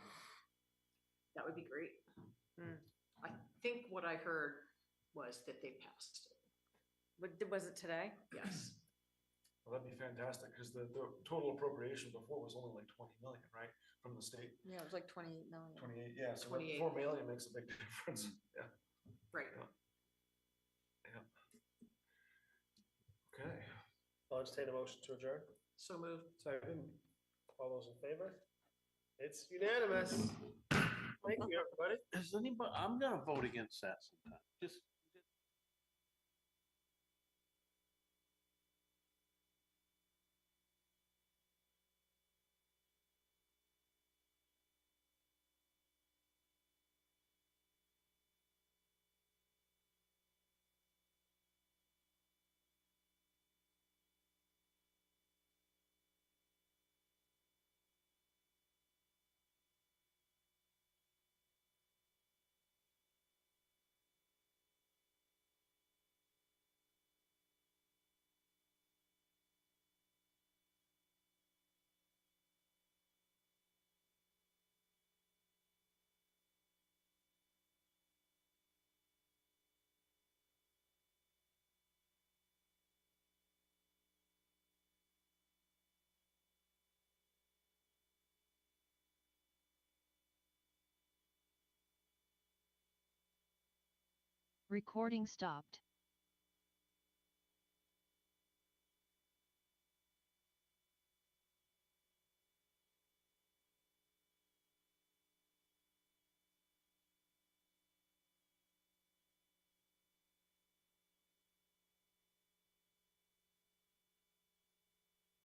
that would be great. Hmm. I think what I heard was that they passed it. Was it today? Yes. Well, that'd be fantastic because the total appropriation before was only like 20 million, right? From the state, Yeah, it was like 28 million. 28, yeah, so 28. 4 million makes a big difference. Yeah, Right. yeah. Okay. I'll entertain a motion to adjourn. So moved. Second. All those in favor? It's unanimous. Thank you, everybody. Is anybody, I'm gonna vote against that sometime, just Recording stopped.